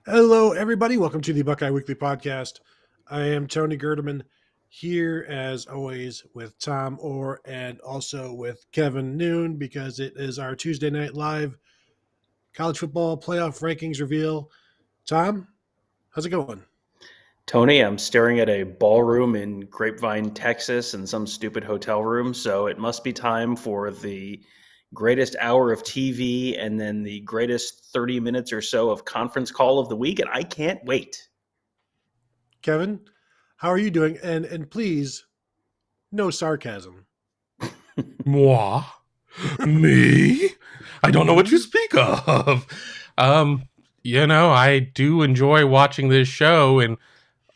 Hello, everybody. Welcome to the Buckeye Weekly podcast. I am Tony Gerdeman, here as always with Tom Orr and also with Kevin Noon because it is our Tuesday night live college football playoff rankings reveal. Tom, how's it going? Tony, I'm staring at a ballroom in Grapevine, Texas, in some stupid hotel room. So it must be time for the greatest hour of TV and then the greatest 30 minutes or so of conference call of the week. And I can't wait. Kevin, how are you doing? And please, no sarcasm. Moi? Me? I don't know what you speak of. I do enjoy watching this show and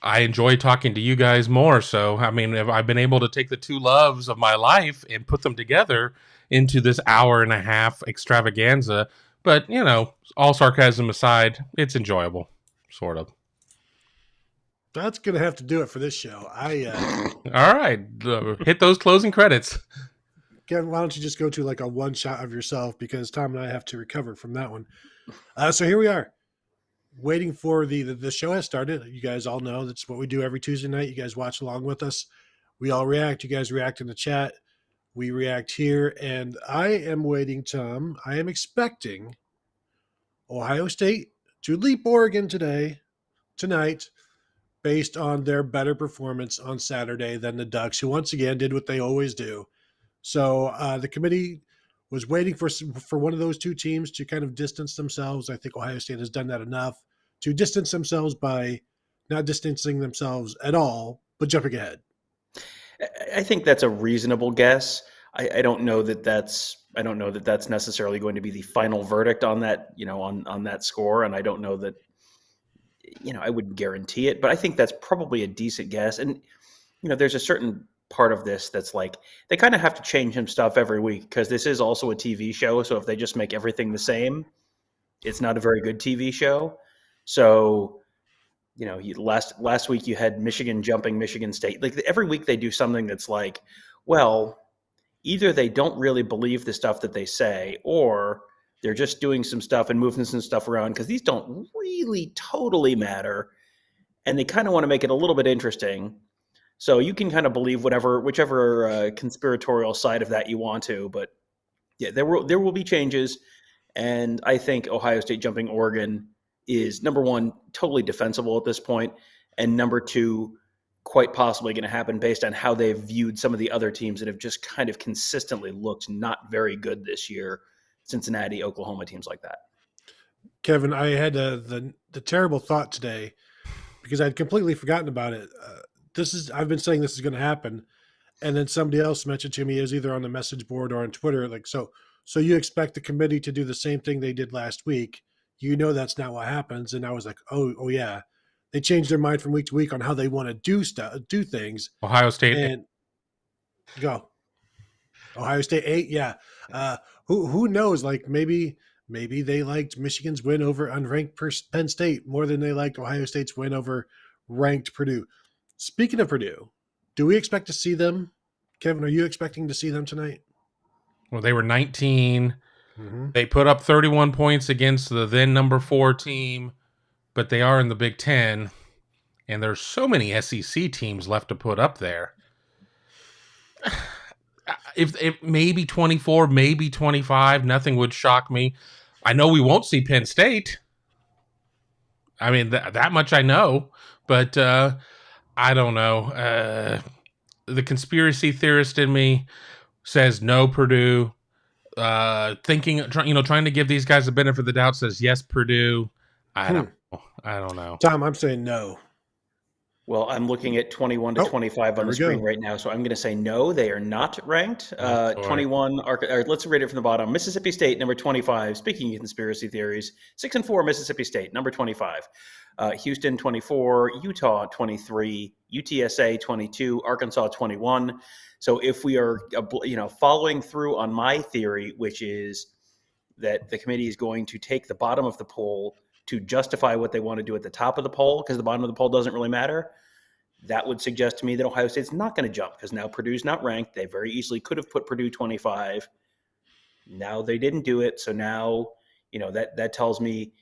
I enjoy talking to you guys more. So, I mean, I've been able to take the two loves of my life and put them together into this hour and a half extravaganza. But, all sarcasm aside, it's enjoyable, sort of. That's going to have to do it for this show. All right. Hit those closing credits. Kevin, why don't you just go to like a one shot of yourself because Tom and I have to recover from that one. So here we are, waiting for the show has started. You guys all know that's what we do every Tuesday night. You guys watch along with us. We all react. You guys react in the chat. We react here. And I am waiting, Tom. I am expecting Ohio State to leap Oregon tonight, based on their better performance on Saturday than the Ducks, who once again did what they always do. So the committee was waiting for one of those two teams to kind of distance themselves. I think Ohio State has done that enough to distance themselves by not distancing themselves at all, but jumping ahead. I think that's a reasonable guess. I don't know that that's necessarily going to be the final verdict on that, on that score. And I don't know that, I wouldn't guarantee it, but I think that's probably a decent guess. And, there's a certain part of this that's like they kind of have to change some stuff every week because this is also a TV show. So if they just make everything the same, it's not a very good TV show. So, last week you had Michigan jumping Michigan State. Like every week they do something that's like, well, either they don't really believe the stuff that they say, or they're just doing some stuff and moving some stuff around because these don't really totally matter. And they kind of want to make it a little bit interesting. So you can kind of believe whichever conspiratorial side of that you want to. But yeah, there will be changes. And I think Ohio State jumping Oregon is, number one, totally defensible at this point. And number two, quite possibly going to happen based on how they've viewed some of the other teams that have just kind of consistently looked not very good this year. Cincinnati, Oklahoma, teams like that. Kevin, I had the terrible thought today because I'd completely forgotten about it. I've been saying this is going to happen, and then somebody else mentioned to me, is either on the message board or on Twitter, like, so you expect the committee to do the same thing they did last week? That's not what happens. And I was like, oh yeah, they change their mind from week to week on how they want to do things. Ohio State and go Ohio State 8, yeah. Who knows? Like maybe they liked Michigan's win over unranked Penn State more than they liked Ohio State's win over ranked Purdue. Speaking of Purdue, do we expect to see them? Kevin, are you expecting to see them tonight? Well, they were 19. Mm-hmm. They put up 31 points against the then number 4 team, but they are in the Big Ten, and there's so many SEC teams left to put up there. If maybe 24, maybe 25, nothing would shock me. I know we won't see Penn State. I mean, that much I know, but I don't know. The conspiracy theorist in me says no, Purdue. Trying to give these guys the benefit of the doubt says yes, Purdue. I don't know. Tom, I'm saying no. Well, I'm looking at 21 to 25 on the screen right now, so I'm going to say no, they are not ranked. 21, let's read it from the bottom. Mississippi State, number 25. Speaking of conspiracy theories, 6-4 Mississippi State, number 25. Houston, 24. Utah, 23. UTSA, 22. Arkansas, 21. So if we are, following through on my theory, which is that the committee is going to take the bottom of the poll to justify what they want to do at the top of the poll, because the bottom of the poll doesn't really matter, that would suggest to me that Ohio State's not going to jump because now Purdue's not ranked. They very easily could have put Purdue 25. Now they didn't do it. So now, that tells me,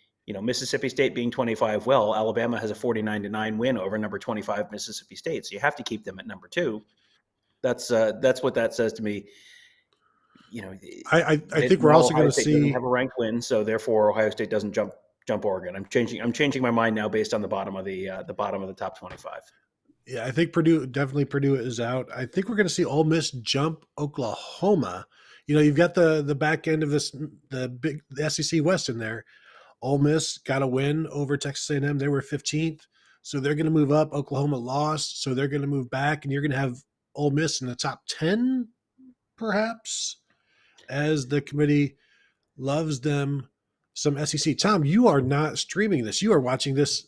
Mississippi State being 25. Well, Alabama has a 49-9 win over number 25 Mississippi State, so you have to keep them at number 2. That's what that says to me. I think we're also going to see doesn't have a ranked win, so therefore Ohio State doesn't jump Oregon. I'm changing my mind now based on the bottom of the top 25. Yeah, I think Purdue is out. I think we're going to see Ole Miss jump Oklahoma. You've got the back end of the SEC West in there. Ole Miss got a win over Texas A&M. They were 15th, so they're going to move up. Oklahoma lost, so they're going to move back, and you're going to have Ole Miss in the top 10, perhaps, as the committee loves them some SEC. Tom, you are not streaming this. You are watching this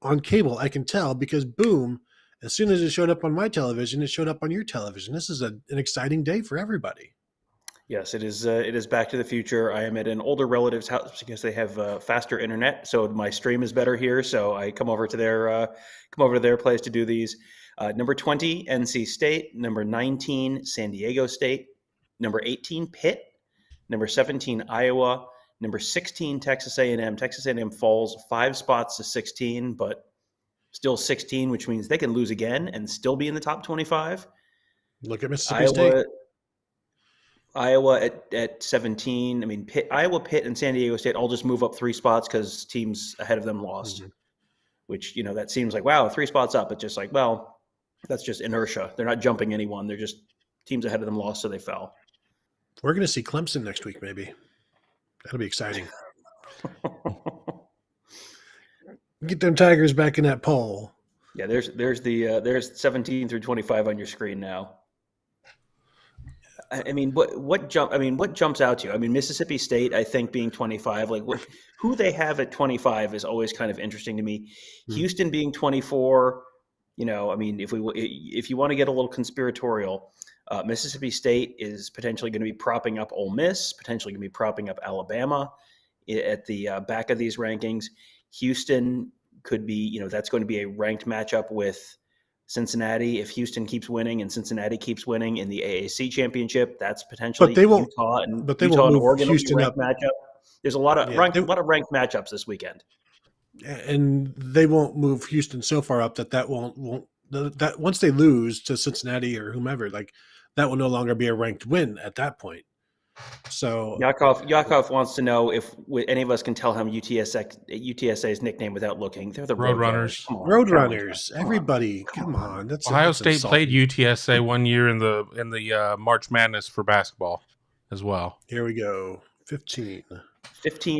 on cable, I can tell, because boom, as soon as it showed up on my television, it showed up on your television. This is an exciting day for everybody. Yes, it is. It is Back to the Future. I am at an older relative's house because they have faster internet, so my stream is better here. So I come over to their place to do these. Number 20, NC State. Number 19, San Diego State. Number 18, Pitt. Number 17, Iowa. Number 16, Texas A&M. Texas A&M falls 5 spots to 16, but still 16, which means they can lose again and still be in the top 25. Look at Mississippi State. Iowa at 17. I mean, Iowa, Pitt, and San Diego State all just move up 3 spots because teams ahead of them lost, which, that seems like, wow, 3 spots up. It's just like, well, that's just inertia. They're not jumping anyone. They're just teams ahead of them lost, so they fell. We're going to see Clemson next week, maybe. That'll be exciting. Get them Tigers back in that poll. Yeah, there's 17 through 25 on your screen now. I mean, what jumps out to you? I mean, Mississippi State, I think, being 25, like who they have at 25 is always kind of interesting to me. Houston being 24, I mean, if you want to get a little conspiratorial, Mississippi State is potentially going to be propping up Ole Miss, potentially going to be propping up Alabama at the back of these rankings. Houston could be, that's going to be a ranked matchup with Cincinnati. If Houston keeps winning and Cincinnati keeps winning in the AAC championship, that's potentially Utah and Oregon Houston up matchup. There's a lot of ranked matchups this weekend, and they won't move Houston so far up that won't that once they lose to Cincinnati or whomever, like that will no longer be a ranked win at that point. So Yakov wants to know if any of us can tell him UTSA's nickname without looking. They're the Roadrunners. Roadrunners. Everybody, come on. That's Ohio State played UTSA one year in the March Madness for basketball as well. Here we go. 15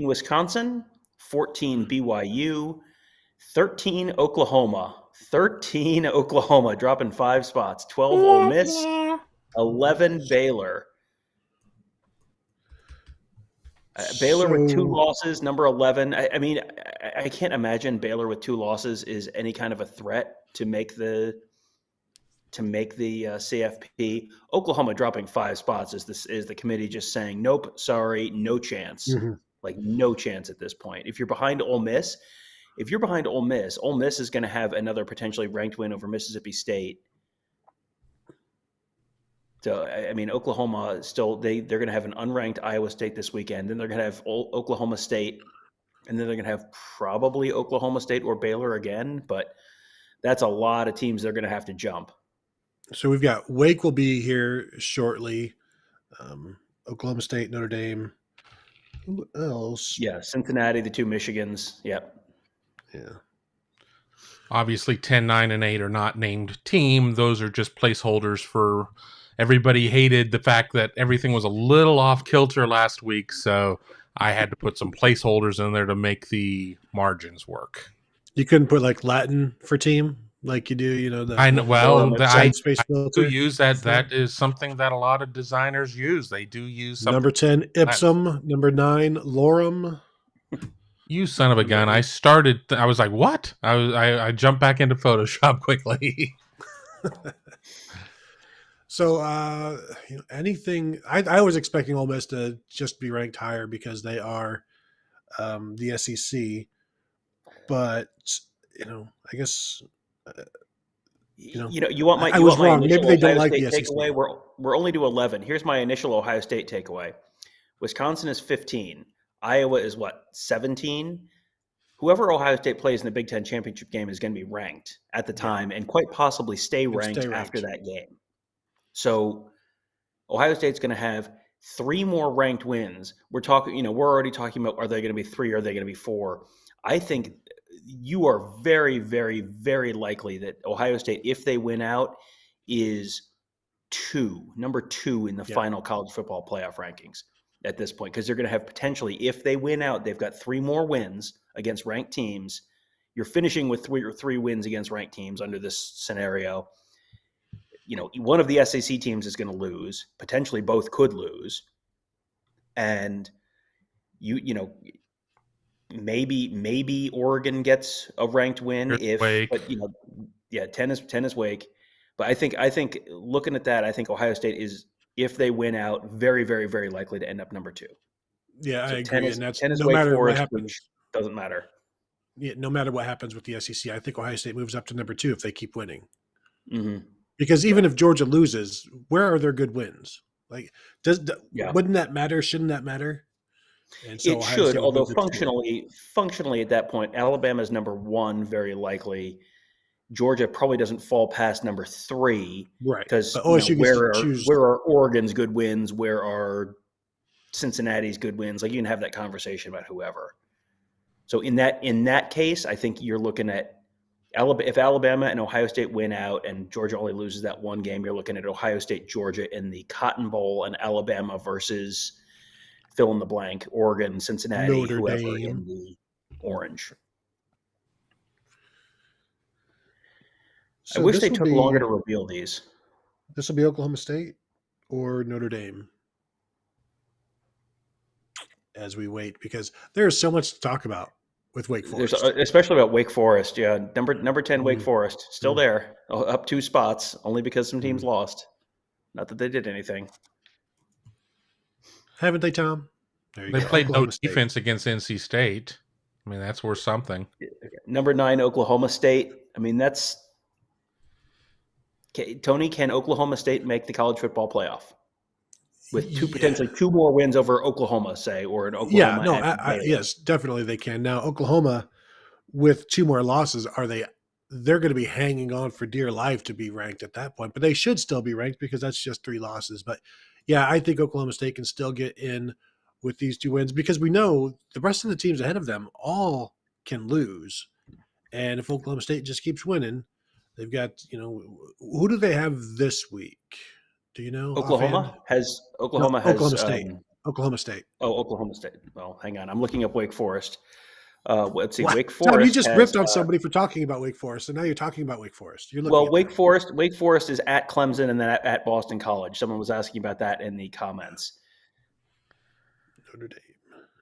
Wisconsin, 14 BYU, 13 Oklahoma. 13 Oklahoma, dropping 5 spots. 12 Ole Miss, 11 Baylor. Baylor with 2 losses, number 11. I mean, I can't imagine Baylor with 2 losses is any kind of a threat to make the CFP. Oklahoma dropping 5 spots is the committee just saying, nope, sorry, no chance. Like no chance at this point. If you're behind Ole Miss, Ole Miss is going to have another potentially ranked win over Mississippi State. So, I mean, Oklahoma still, they're going to have an unranked Iowa State this weekend. Then they're going to have Oklahoma State, and then they're going to have probably Oklahoma State or Baylor again. But that's a lot of teams they're going to have to jump. So we've got Wake will be here shortly. Oklahoma State, Notre Dame. Who else? Yeah, Cincinnati, the 2 Michigans. Yep. Yeah. Obviously, 10, 9, and 8 are not named team. Those are just placeholders for – everybody hated the fact that everything was a little off kilter last week, so I had to put some placeholders in there to make the margins work. You couldn't put like Latin for team like you do, I know. Well, I filter. Use that. That is something that a lot of designers use. They do use something. Number 10, Ipsum. Number 9, Lorem. You son of a gun! I was like, "What?" I jumped back into Photoshop quickly. So, anything I was expecting Ole Miss to just be ranked higher because they are the SEC, but I guess you want my I was wrong. Maybe they don't like the SEC. Takeaway. We're only to 11. Here's my initial Ohio State takeaway. Wisconsin is 15. Iowa is 17. whoever Ohio State plays in the Big Ten championship game is going to be ranked at the time and quite possibly stay ranked after that game. So Ohio State's going to have 3 more ranked wins. We're already talking about, are they going to be 3? Or are they going to be 4? I think you are very, very, very likely that Ohio State, if they win out, is number 2 in the final college football playoff rankings at this point, because they're going to have potentially, if they win out, they've got 3 more wins against ranked teams. You're finishing with 3 wins against ranked teams under this scenario. One of the SEC teams is going to lose. Potentially both could lose. And maybe Oregon gets a ranked win Wake. But 10 is Wake. But I think looking at that, I think Ohio State is, if they win out, very, very, very likely to end up number 2. Yeah, So I agree. 10 is, and that's 10 is no Wake matter Forest, what happens. which doesn't matter. Yeah, no matter what happens with the SEC, I think Ohio State moves up to number 2 if they keep winning. Mm-hmm. Because even if Georgia loses, where are their good wins? Like, wouldn't that matter? Shouldn't that matter? And so it should, although functionally at that point, Alabama is number 1, very likely. Georgia probably doesn't fall past number 3, right? Because where are Oregon's good wins? Where are Cincinnati's good wins? Like, you can have that conversation about whoever. So in that case, I think you're looking at if Alabama and Ohio State win out and Georgia only loses that 1 game, you're looking at Ohio State, Georgia in the Cotton Bowl, and Alabama versus fill in the blank, Oregon, Cincinnati, Notre whoever Dame. in the orange. So I wish they took longer to reveal these. This will be Oklahoma State or Notre Dame as we wait, because there's so much to talk about with Wake Forest. Especially about Wake Forest. Yeah, number 10, Wake Forest, still there, up 2 spots, only because some teams lost. Not that they did anything. Haven't they, Tom? They played no defense against NC State. I mean, that's worth something. Number 9, Oklahoma State. I mean, that's Tony. Can Oklahoma State make the college football playoff with potentially 2 more wins over Oklahoma, say, or an Oklahoma? Yeah, yes, definitely they can. Now, Oklahoma with 2 more losses, they're going to be hanging on for dear life to be ranked at that point, but they should still be ranked because that's just 3 losses. But yeah, I think Oklahoma State can still get in with these 2 wins, because we know the rest of the teams ahead of them all can lose. And if Oklahoma State just keeps winning, they've got, who do they have this week? Do you know? Oklahoma has Oklahoma State. Oklahoma State. Oh, Oklahoma State. Well, hang on. I'm looking up Wake Forest. Let's see. Wake Forest. Tom, you just ripped on somebody for talking about Wake Forest, and now you're talking about Wake Forest. Wake Forest is at Clemson and then at Boston College. Someone was asking about that in the comments.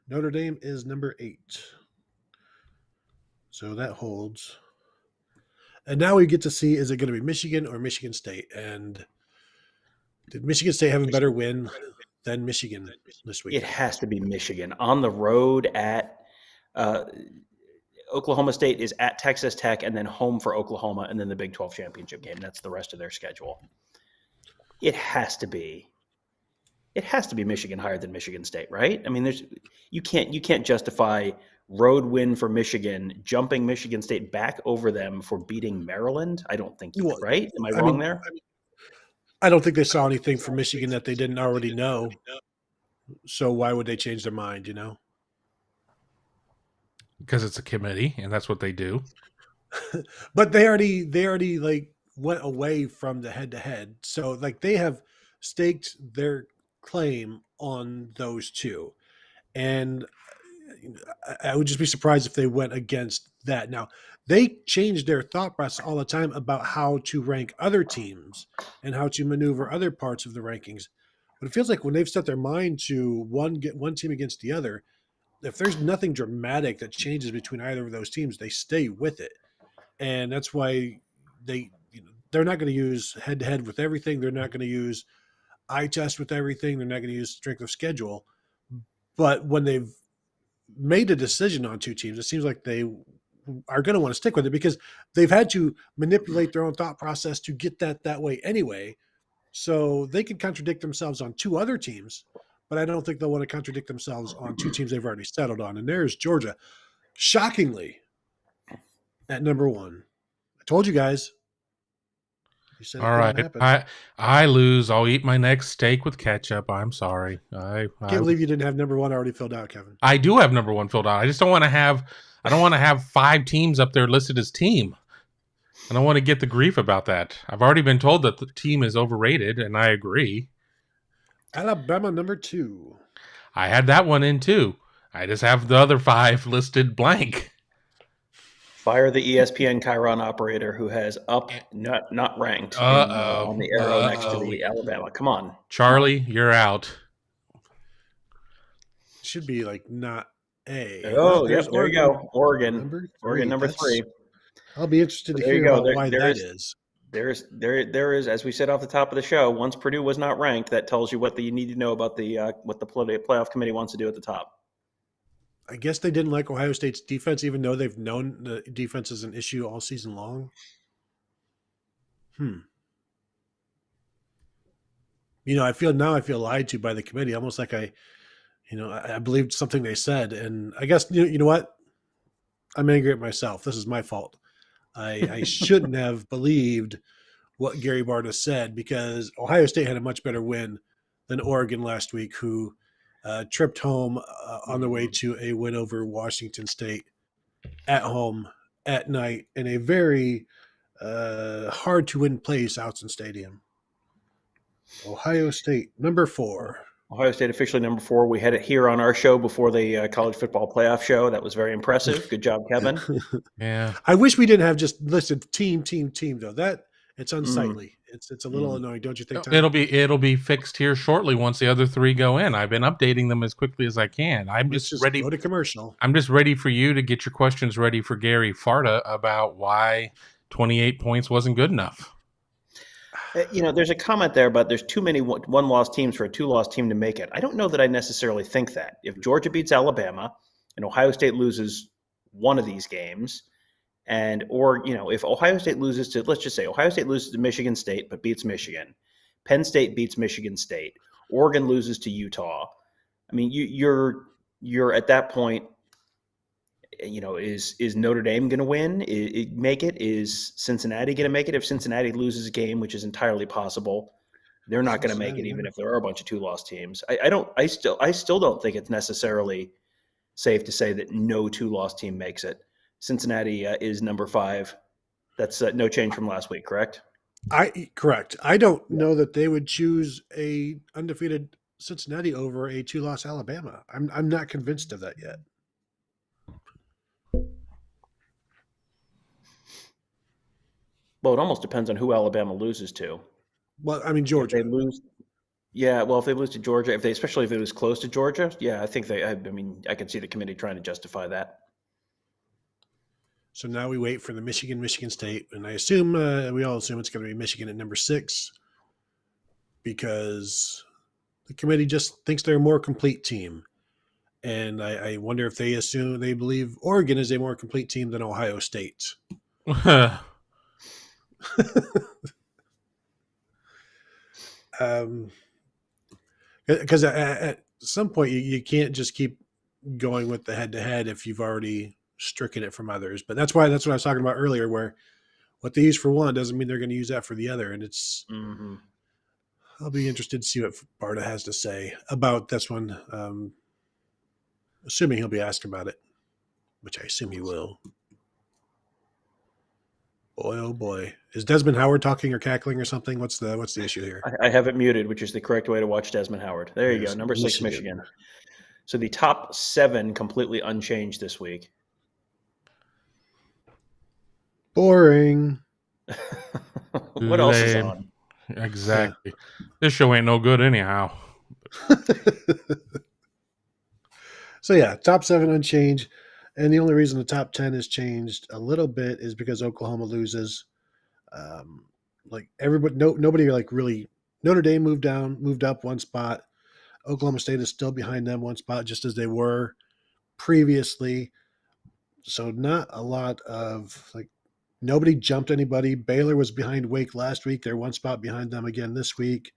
Notre Dame is number 8. So that holds. And now we get to see, is it going to be Michigan or Michigan State? And did Michigan State have a better win than Michigan this week? It has to be Michigan. On the road at Oklahoma State is at Texas Tech and then home for Oklahoma and then the Big 12 championship game. That's the rest of their schedule. It has to be Michigan higher than Michigan State, right? I mean, you can't justify road win for Michigan, jumping Michigan State back over them for beating Maryland. I don't think you right? Am I wrong there? I don't think they saw anything from Michigan that they didn't already know. So why would they change their mind, Because it's a committee, and that's what they do. But they already like went away from the head-to-head. So like they have staked their claim on those 2. And I would just be surprised if they went against that. Now, they change their thought process all the time about how to rank other teams and how to maneuver other parts of the rankings. But it feels like when they've set their mind to get one team against the other, if there's nothing dramatic that changes between either of those teams, they stay with it. And that's why they're not going to use head-to-head with everything. They're not going to use eye test with everything. They're not going to use strength of schedule. But when they've made a decision on 2 teams, it seems like they are going to want to stick with it because they've had to manipulate their own thought process to get that way anyway. So they can contradict themselves on 2 other teams, but I don't think they'll want to contradict themselves on 2 teams they've already settled on. And there's Georgia. Shockingly, at number 1. I told you guys. You said it All couldn't right. happen. I lose. I'll eat my next steak with ketchup. I'm sorry. Can't believe you didn't have number 1 already filled out, Kevin. I do have number 1 filled out. I just don't want to have. I don't want to have 5 teams up there listed as team. I don't want to get the grief about that. I've already been told that the team is overrated, and I agree. Alabama number 2. I had that one in too. I just have the other 5 listed blank. Fire the ESPN Chiron operator who has up, not ranked on the arrow next to the Alabama. Come on. Charlie, you're out. Should be like not A. Oh, yes, there you go. Oregon. Oregon number 3. I'll be interested to There you hear go. about why that is. There is, as we said off the top of the show, once Purdue was not ranked, that tells you what you need to know about what the playoff committee wants to do at the top. I guess they didn't like Ohio State's defense, even though they've known the defense is an issue all season long. I feel lied to by the committee, almost like I believed something they said. And I guess, you know what? I'm angry at myself. This is my fault. I shouldn't have believed what Gary Barta said, because Ohio State had a much better win than Oregon last week, who tripped home on the way to a win over Washington State at home at night in a very hard-to-win place, Autzen Stadium. Ohio State, number 4. Ohio State officially number 4. We had it here on our show before the college football playoff show. That was very impressive. Good job, Kevin. Yeah. I wish we didn't have just listed team, though. That it's unsightly. It's a little annoying, don't you think, Tom? It'll be fixed here shortly once the other 3 go in. I've been updating them as quickly as I can. Let's just ready. Go to commercial. I'm just ready for you to get your questions ready for Gary Farta about why 28 points wasn't good enough. There's a comment there about there's too many one-loss teams for a 2-loss team to make it. I don't know that I necessarily think that. If Georgia beats Alabama and Ohio State loses one of these games, if Ohio State loses to, let's just say Ohio State loses to Michigan State but beats Michigan, Penn State beats Michigan State, Oregon loses to Utah. I mean, you're at that point. Is Notre Dame going to win? Make it? Is Cincinnati going to make it? If Cincinnati loses a game, which is entirely possible, they're not going to make it, even if there are a bunch of 2-loss teams. I still don't think it's necessarily safe to say that no 2-loss team makes it. Cincinnati is number 5. That's no change from last week, correct? Correct. I don't know that they would choose a undefeated Cincinnati over a 2-loss Alabama. I'm not convinced of that yet. Well, it almost depends on who Alabama loses to. Well, I mean, Georgia. If they lose, yeah. Well, if they lose to Georgia, especially if it was close to Georgia, yeah, I think I can see the committee trying to justify that. So now we wait for the Michigan State, and I assume we all assume it's going to be Michigan at number 6, because the committee just thinks they're a more complete team, and I wonder if they believe Oregon is a more complete team than Ohio State. Because at some point you can't just keep going with the head-to-head if you've already stricken it from others. But that's what I was talking about earlier, where what they use for one doesn't mean they're going to use that for the other. And it's I'll be interested to see what Barta has to say about this one, assuming he'll be asked about it, which I assume he will. Boy, oh boy. Is Desmond Howard talking or cackling or something? What's the issue here? I have it muted, which is the correct way to watch Desmond Howard. There you go. Number 6, Michigan. So the top 7 completely unchanged this week. Boring. What else is on? Exactly. This show ain't no good anyhow. So yeah, top 7 unchanged. And the only reason the top 10 has changed a little bit is because Oklahoma loses. Nobody really. Notre Dame moved up one spot. Oklahoma State is still behind them one spot, just as they were previously. So not a lot of nobody jumped anybody. Baylor was behind Wake last week. They're one spot behind them again this week.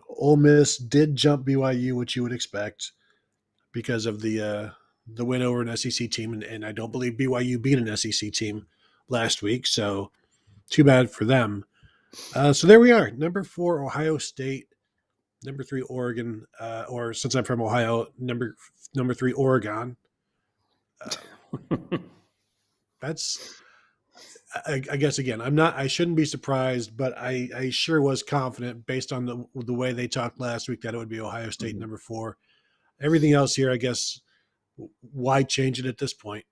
Ole Miss did jump BYU, which you would expect because of the the win over an SEC team, and I don't believe BYU beat an SEC team last week, so too bad for them. So there we are. Number 4, Ohio State. Number 3, Oregon. Or since I'm from Ohio, number 3, Oregon. That's, I guess, again, I shouldn't be surprised, but I sure was confident based on the way they talked last week that it would be Ohio State number 4. Everything else here, I guess, why change it at this point?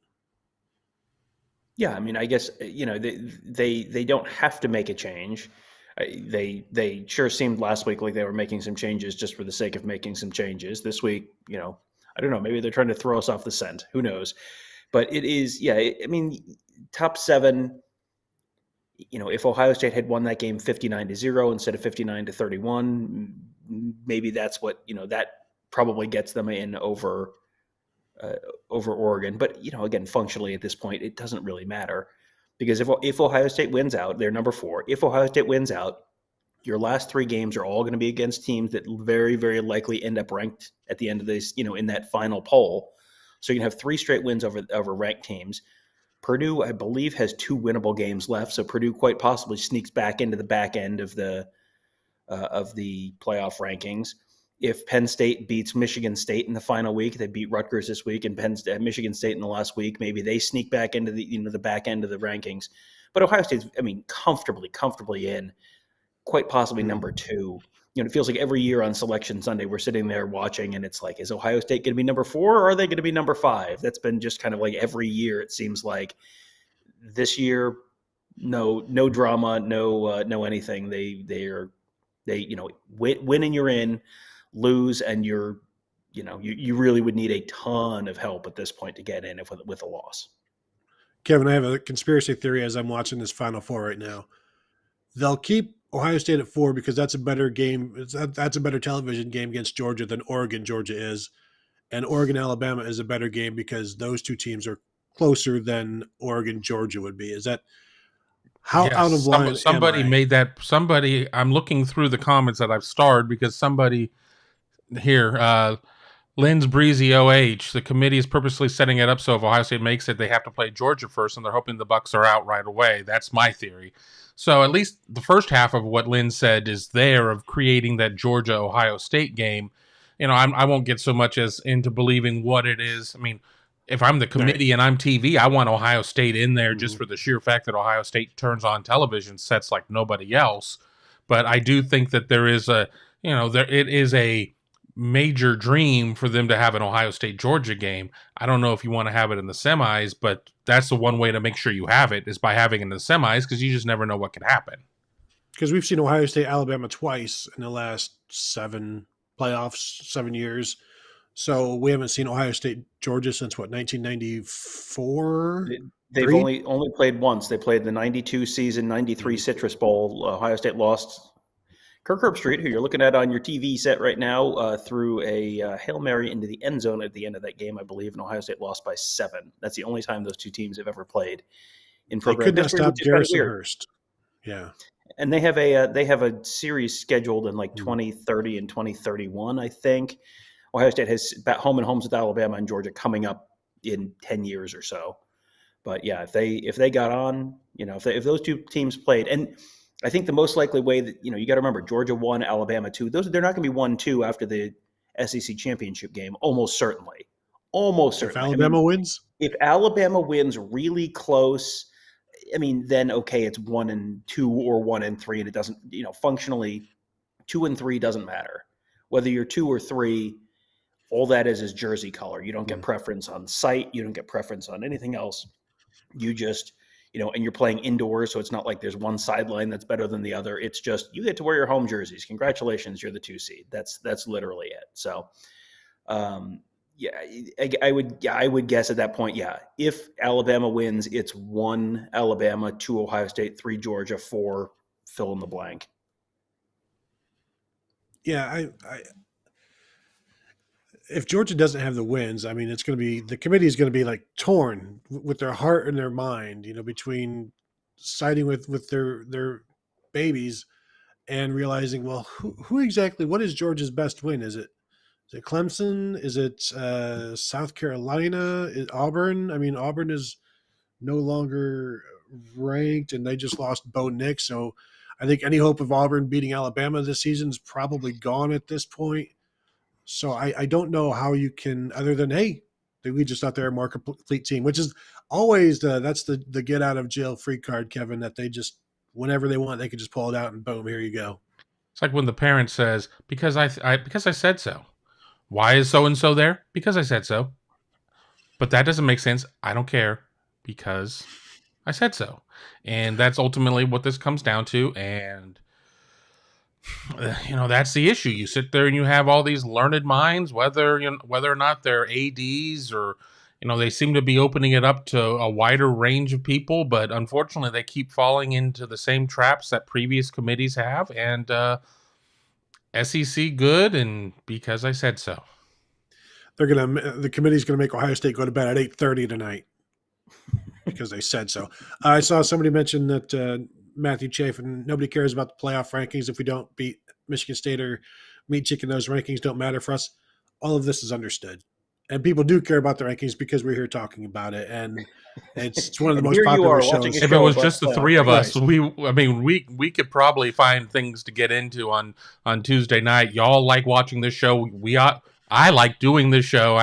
Yeah, I mean, I guess they don't have to make a change. They sure seemed last week like they were making some changes just for the sake of making some changes. This week, I don't know, maybe they're trying to throw us off the scent. Who knows? But it is, I mean, top 7. If Ohio State had won that game 59-0 instead of 59-31, maybe that's what that probably gets them in over Oregon. But again, functionally at this point, it doesn't really matter, because if Ohio State wins out, they're number 4. If Ohio State wins out, your last 3 games are all going to be against teams that very, very likely end up ranked at the end of this, in that final poll. So you can have 3 straight wins over ranked teams. Purdue, I believe, has 2 winnable games left, so Purdue quite possibly sneaks back into the back end of the playoff rankings. If Penn State beats Michigan State in the final week, they beat Rutgers this week, and Michigan State in the last week, maybe they sneak back into the back end of the rankings. But Ohio State's, comfortably in, quite possibly number 2. It feels like every year on Selection Sunday, we're sitting there watching, and it's like, is Ohio State going to be number 4, or are they going to be number 5? That's been just kind of like every year. It seems like this year, no drama, no anything. They win and you're in, lose and you're, you really would need a ton of help at this point to get in with a loss. Kevin, I have a conspiracy theory as I'm watching this Final Four right now. They'll keep Ohio State at 4 because that's a better game. That's a better television game against Georgia than Oregon-Georgia is. And Oregon-Alabama is a better game because those 2 teams are closer than Oregon-Georgia would be. Is that how out of line somebody am I? made that. Somebody, I'm looking through the comments that I've starred because somebody here, Lynn's Breezy OH, the committee is purposely setting it up so if Ohio State makes it, they have to play Georgia first, and they're hoping the Bucks are out right away. That's my theory. So at least the first half of what Lynn said is there of creating that Georgia-Ohio State game. I won't get so much as into believing what it is. I mean, if I'm the committee and I'm TV, I want Ohio State in there just for the sheer fact that Ohio State turns on television sets like nobody else. But I do think that there is it is a major dream for them to have an Ohio State-Georgia game. I don't know if you want to have it in the semis, but that's the one way to make sure you have it is by having it in the semis, because you just never know what could happen. Because we've seen Ohio State-Alabama twice in the last 7 playoffs, 7 years. So we haven't seen Ohio State-Georgia since, 1994? They've only played once. They played the 92 season, 93 Citrus Bowl. Ohio State lost. Kirk Herbstreit, who you're looking at on your TV set right now, threw a Hail Mary into the end zone at the end of that game, I believe, and Ohio State lost by 7. That's the only time those 2 teams have ever played in program history. They could not history, stop which is kind of Garrison weird. Hurst. Yeah. And they have a series scheduled in like 2030 and 2031, I think. Ohio State has home and homes with Alabama and Georgia coming up in 10 years or so. But yeah, if they got on, if those 2 teams played, and I think the most likely way that, you got to remember, Georgia 1, Alabama 2. They're not going to be 1-2 after the SEC championship game. Almost certainly. If Alabama wins? If Alabama wins really close, then okay, it's 1-2 or 1-3, and it doesn't, functionally 2-3 doesn't matter. Whether you're 2 or 3, all that is jersey color. You don't get preference on site. You don't get preference on anything else. You just, and you're playing indoors, so it's not like there's one sideline that's better than the other. It's just you get to wear your home jerseys. Congratulations, you're the 2 seed. That's literally it. So, I would guess at that point, if Alabama wins, it's 1 Alabama, 2 Ohio State, 3 Georgia, 4 fill in the blank. Yeah, if Georgia doesn't have the wins, it's going to be, the committee is going to be like torn with their heart and their mind, between siding with their babies and realizing, well, who exactly, what is Georgia's best win? Is it Is it Clemson? Is it South Carolina? Is Auburn? I mean, Auburn is no longer ranked, and they just lost Bo Nix. So I think any hope of Auburn beating Alabama this season is probably gone at this point. So I don't know how you can, other than, hey, we just thought they're a more complete team, which is always that's the get out of jail free card, Kevin, that they just, whenever they want, they can just pull it out and boom, here you go. It's like when the parent says, because I said so. Why is so and so there? Because I said so. But that doesn't make sense. I don't care because I said so. And that's ultimately what this comes down to. And that's the issue. You sit there and you have all these learned minds, whether or not they're ADs or they seem to be opening it up to a wider range of people, but unfortunately they keep falling into the same traps that previous committees have. And SEC good, and because I said so. The committee's gonna make Ohio State go to bed at 8:30 tonight because they said so. I saw somebody mention that Matthew Chafin, nobody cares about the playoff rankings if we don't beat Michigan State or meat chicken. Those rankings don't matter for us. All of this is understood, and people do care about the rankings because we're here talking about it, and it's one of the most popular shows. If it was just the three of us, we could probably find things to get into on Tuesday night. Y'all like watching this show. I like doing this show.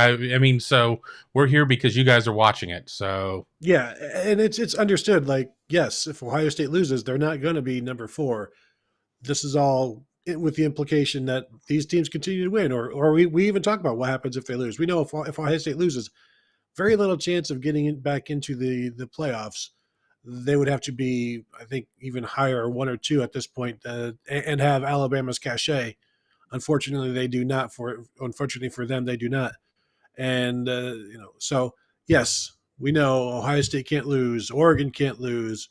So we're here because you guys are watching it. So yeah, and it's understood. Like, yes, if Ohio State loses, they're not going to be number 4. This is all with the implication that these teams continue to win, or we even talk about what happens if they lose. We know if Ohio State loses, very little chance of getting it back into the playoffs. They would have to be, I think, even higher, 1 or 2 at this point, and have Alabama's cachet. Unfortunately, they do not. Unfortunately for them, they do not. And so yes, we know Ohio State can't lose, Oregon can't lose.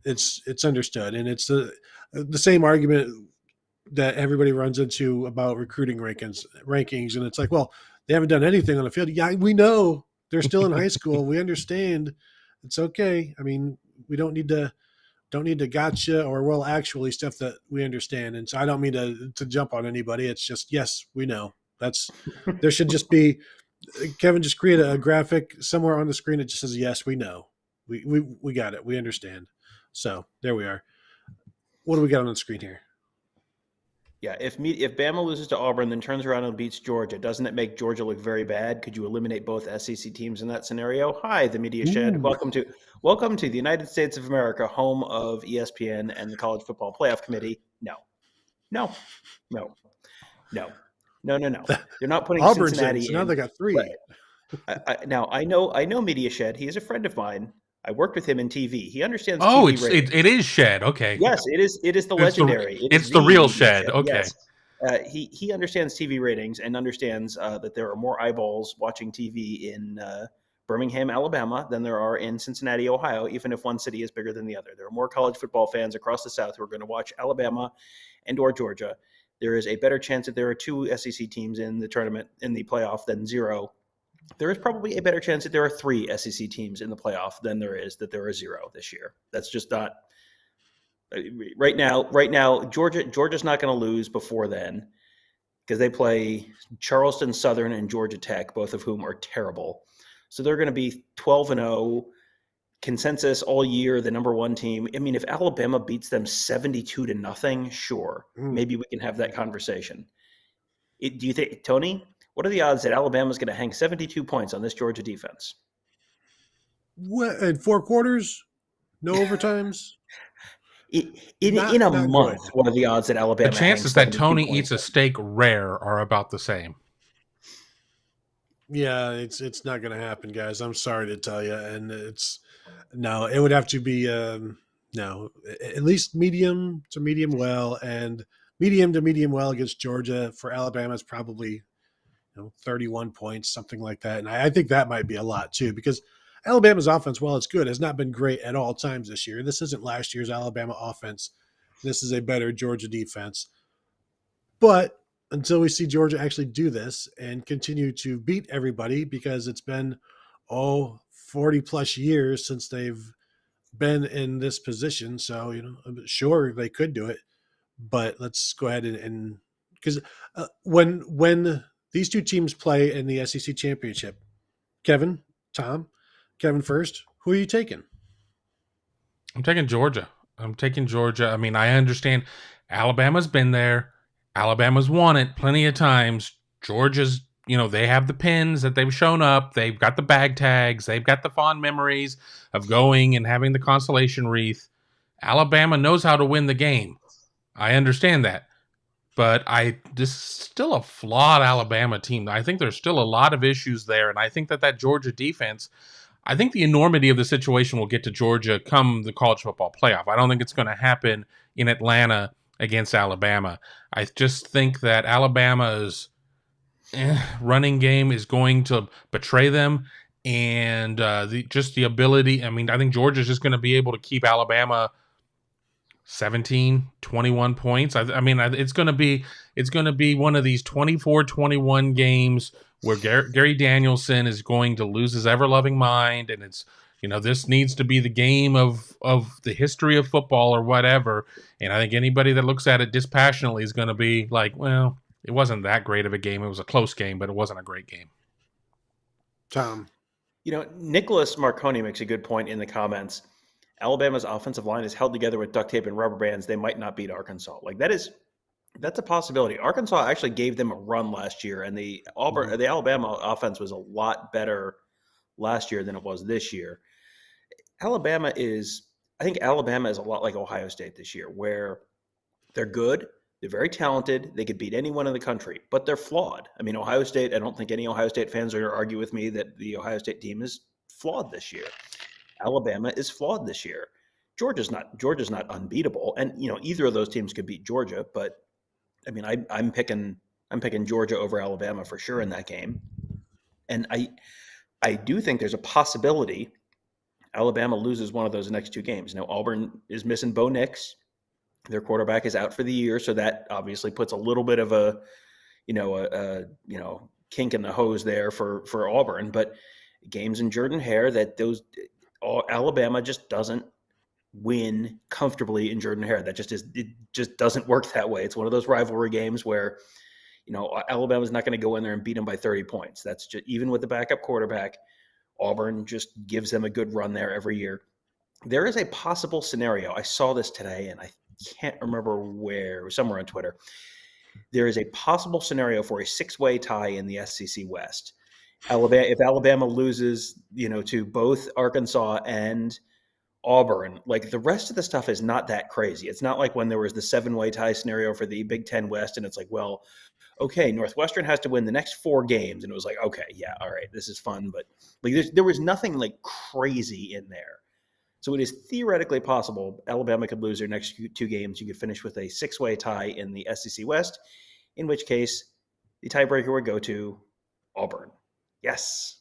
It's understood, and it's the same argument that everybody runs into about recruiting rankings, and it's like, well, they haven't done anything on the field. Yeah, we know they're still in high school. We understand. It's okay. I mean, we don't need to gotcha or well actually stuff that we understand. And so I don't mean to jump on anybody. It's just, yes, we know. There should just be, Kevin just create a graphic somewhere on the screen that just says, yes, we know. We got it. We understand. So there we are. What do we got on the screen here? Yeah, if Bama loses to Auburn, then turns around and beats Georgia, doesn't it make Georgia look very bad? Could you eliminate both SEC teams in that scenario? Hi, the media shed. Welcome to the United States of America, home of ESPN and the College Football Playoff Committee. No. They're not putting Auburn's Cincinnati in. So now they got 3. Right. Now I know Media Shed. He is a friend of mine. I worked with him in TV. He understands. TV it is Shed. Okay. Yes, it is. It is the legendary. It's the real Shed. Okay. Yes. He understands TV ratings and understands that there are more eyeballs watching TV in Birmingham, Alabama, than there are in Cincinnati, Ohio. Even if one city is bigger than the other, there are more college football fans across the South who are going to watch Alabama and/or Georgia. There is a better chance that there are 2 SEC teams in the tournament in the playoff than 0. There is probably a better chance that there are 3 SEC teams in the playoff than there is that there are 0 this year. That's just not right now. Georgia's not going to lose before then because they play Charleston Southern and Georgia Tech, both of whom are terrible. So they're going to be 12-0 consensus all year, the number 1 team. I mean, if Alabama beats them 72-0, sure, maybe we can have that conversation. Do you think, Tony? What are the odds that Alabama's going to hang 72 points on this Georgia defense? What, in 4 quarters? No overtimes? In a month, good. What are the odds that Alabama The chances that Tony eats a steak rare are about the same. Yeah, it's not going to happen, guys. I'm sorry to tell you. And it would have to be, at least medium to medium well, and medium to medium well against Georgia. For Alabama, it's probably 31 points, something like that. And I think that might be a lot too, because Alabama's offense, while it's good, has not been great at all times this year. This isn't last year's Alabama offense. This is a better Georgia defense. But until we see Georgia actually do this and continue to beat everybody, because it's been 40 plus years since they've been in this position. So, I'm sure they could do it, but let's go ahead and because when these two teams play in the SEC championship. Kevin, Tom, Kevin first. Who are you taking? I'm taking Georgia. I mean, I understand Alabama's been there. Alabama's won it plenty of times. Georgia's, they have the pins that they've shown up. They've got the bag tags. They've got the fond memories of going and having the consolation wreath. Alabama knows how to win the game. I understand that. But this is still a flawed Alabama team. I think there's still a lot of issues there. And I think that Georgia defense, I think the enormity of the situation will get to Georgia come the college football playoff. I don't think it's going to happen in Atlanta against Alabama. I just think that Alabama's running game is going to betray them. And the ability, I mean, I think Georgia's just going to be able to keep Alabama 17, 21 points. I mean, it's going to be one of these 24-21 games where Gary Danielson is going to lose his ever-loving mind, and it's, this needs to be the game of the history of football or whatever. And I think anybody that looks at it dispassionately is going to be like, well, it wasn't that great of a game. It was a close game, but it wasn't a great game. Tom. Nicholas Marconi makes a good point in the comments. Alabama's offensive line is held together with duct tape and rubber bands. They might not beat Arkansas. That's a possibility. Arkansas actually gave them a run last year, and the Alabama offense was a lot better last year than it was this year. I think Alabama is a lot like Ohio State this year, where they're good, they're very talented, they could beat anyone in the country, but they're flawed. I mean, Ohio State, I don't think any Ohio State fans are going to argue with me that the Ohio State team is flawed this year. Alabama is flawed this year. Georgia's not unbeatable, and either of those teams could beat Georgia. But I mean, I'm picking Georgia over Alabama for sure in that game, and I do think there's a possibility Alabama loses one of those next two games. Now Auburn is missing Bo Nix, their quarterback is out for the year, so that obviously puts a little bit of a kink in the hose there for Auburn, but games in Jordan-Hare Alabama just doesn't win comfortably in Jordan-Hare. It just doesn't work that way. It's one of those rivalry games where, Alabama's not going to go in there and beat them by 30 points. That's just, even with the backup quarterback, Auburn just gives them a good run there every year. There is a possible scenario. I saw this today, and I can't remember where. It was somewhere on Twitter. There is a possible scenario for a 6-way tie in the SEC West. If Alabama loses, to both Arkansas and Auburn, like the rest of the stuff is not that crazy. It's not like when there was the 7-way tie scenario for the Big Ten West, and it's like, well, okay, Northwestern has to win the next 4 games, and it was like, okay, yeah, all right, this is fun, but like there was nothing like crazy in there. So it is theoretically possible Alabama could lose their next 2 games. You could finish with a 6-way tie in the SEC West, in which case the tiebreaker would go to Auburn. Yes.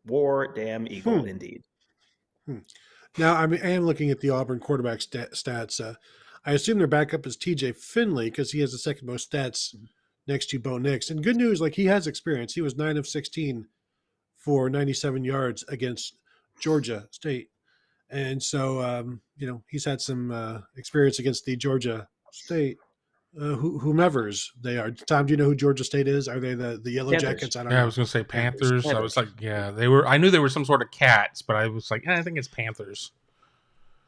War damn eagle, indeed. Now, I am looking at the Auburn quarterback stats. I assume their backup is TJ Finley because he has the second most stats next to Bo Nix. And good news, he has experience. He was 9 of 16 for 97 yards against Georgia State. And so, he's had some experience against the Georgia State, whomever's they are. Tom, do you know who Georgia State is? Are they the Yellow Panthers. Jackets? I don't know. I was going to say Panthers. I was like, yeah, they were. I knew they were some sort of cats, but I was like, I think it's Panthers.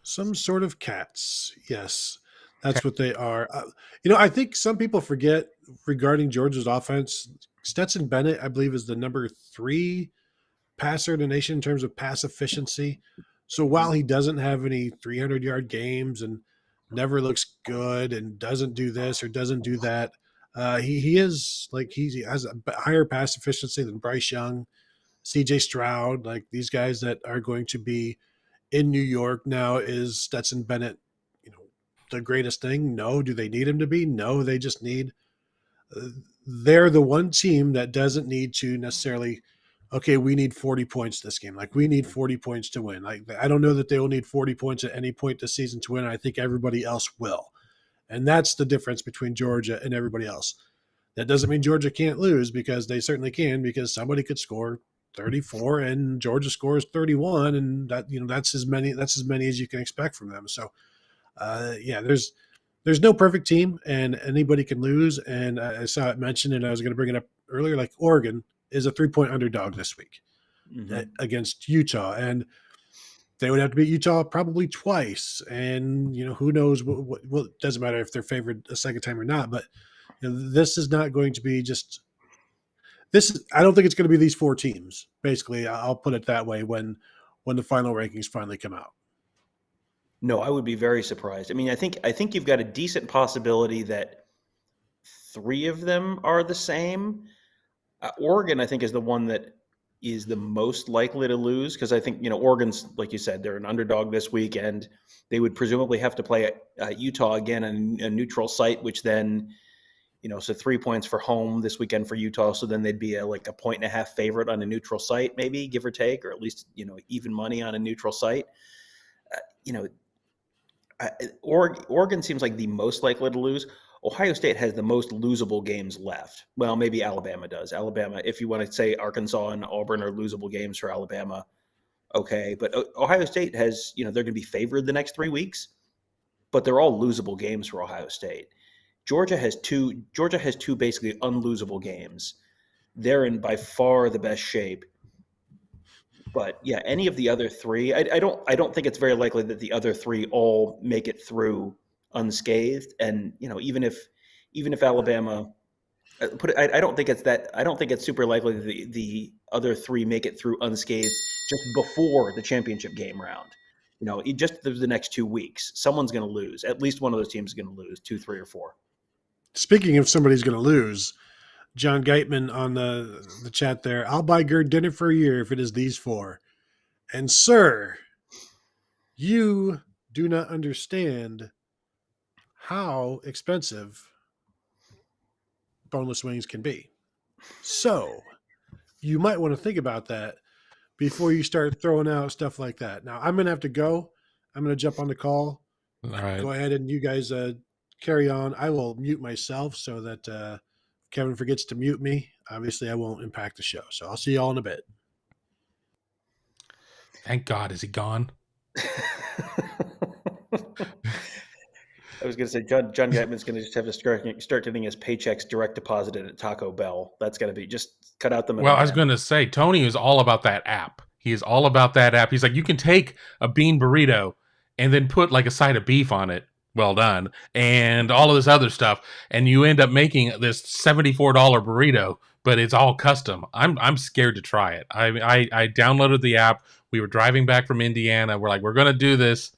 Some sort of cats. Yes, that's what they are. I think some people forget regarding Georgia's offense. Stetson Bennett, I believe, is the number 3 passer in the nation in terms of pass efficiency. So while he doesn't have any 300-yard games and never looks good and doesn't do this or doesn't do that, he has a higher pass efficiency than Bryce Young, CJ Stroud, like these guys that are going to be in New York. Now, is Stetson Bennett, the greatest thing? No. Do they need him to be? No, they just need they're the one team that doesn't need to necessarily, okay, we need 40 points this game. Like, we need 40 points to win. Like, I don't know that they will need 40 points at any point this season to win. I think everybody else will. And that's the difference between Georgia and everybody else. That doesn't mean Georgia can't lose, because they certainly can, because somebody could score 34 and Georgia scores 31, and that, that's as many as you can expect from them. So there's no perfect team, and anybody can lose. And I saw it mentioned, and I was going to bring it up earlier, like Oregon is a 3-point underdog this week Mhm. against Utah, and they would have to beat Utah probably twice. And who knows what doesn't matter if they're favored a second time or not. But this is not going to be just this. I don't think it's going to be these 4 teams. Basically, I'll put it that way when the final rankings finally come out. No, I would be very surprised. I mean, I think you've got a decent possibility that 3 of them are the same. Oregon, I think, is the one that is the most likely to lose because I think Oregon's, like you said, they're an underdog this weekend. They would presumably have to play Utah again on a neutral site, which then so 3 points for home this weekend for Utah. So then they'd be like a 1.5 favorite on a neutral site, maybe give or take, or at least even money on a neutral site. Oregon seems like the most likely to lose. Ohio State has the most losable games left. Well, maybe Alabama does. Alabama, if you want to say Arkansas and Auburn are losable games for Alabama, okay. But Ohio State has, they're going to be favored the next 3 weeks, but they're all losable games for Ohio State. Georgia has two basically unlosable games. They're in by far the best shape. But yeah, any of the other 3, I don't think it's very likely that the other 3 all make it through unscathed. And even if Alabama I don't think it's super likely that the other 3 make it through unscathed just before the championship game round. Just the next 2 weeks, someone's going to lose. At least one of those teams is going to lose 2, 3, or 4. Speaking of somebody's going to lose, John Geitman on the chat there. I'll buy Gerd dinner for a year if it is these 4. And sir, you do not understand how expensive boneless wings can be. So you might want to think about that before you start throwing out stuff like that. Now I'm going to have to go. I'm going to jump on the call. All right. Go ahead and you guys carry on. I will mute myself so that Kevin forgets to mute me. Obviously, I won't impact the show. So I'll see you all in a bit. Thank God. Is he gone? I was going to say, John Geitman's going to just have to start getting his paychecks direct deposited at Taco Bell. That's going to be just cut out the middle. Well, I was going to say, Tony is all about that app. He is all about that app. He's like, you can take a bean burrito and then put like a side of beef on it. Well done. And all of this other stuff. And you end up making this $74 burrito, but it's all custom. I'm scared to try it. I downloaded the app. We were driving back from Indiana. We're like, we're going to do this.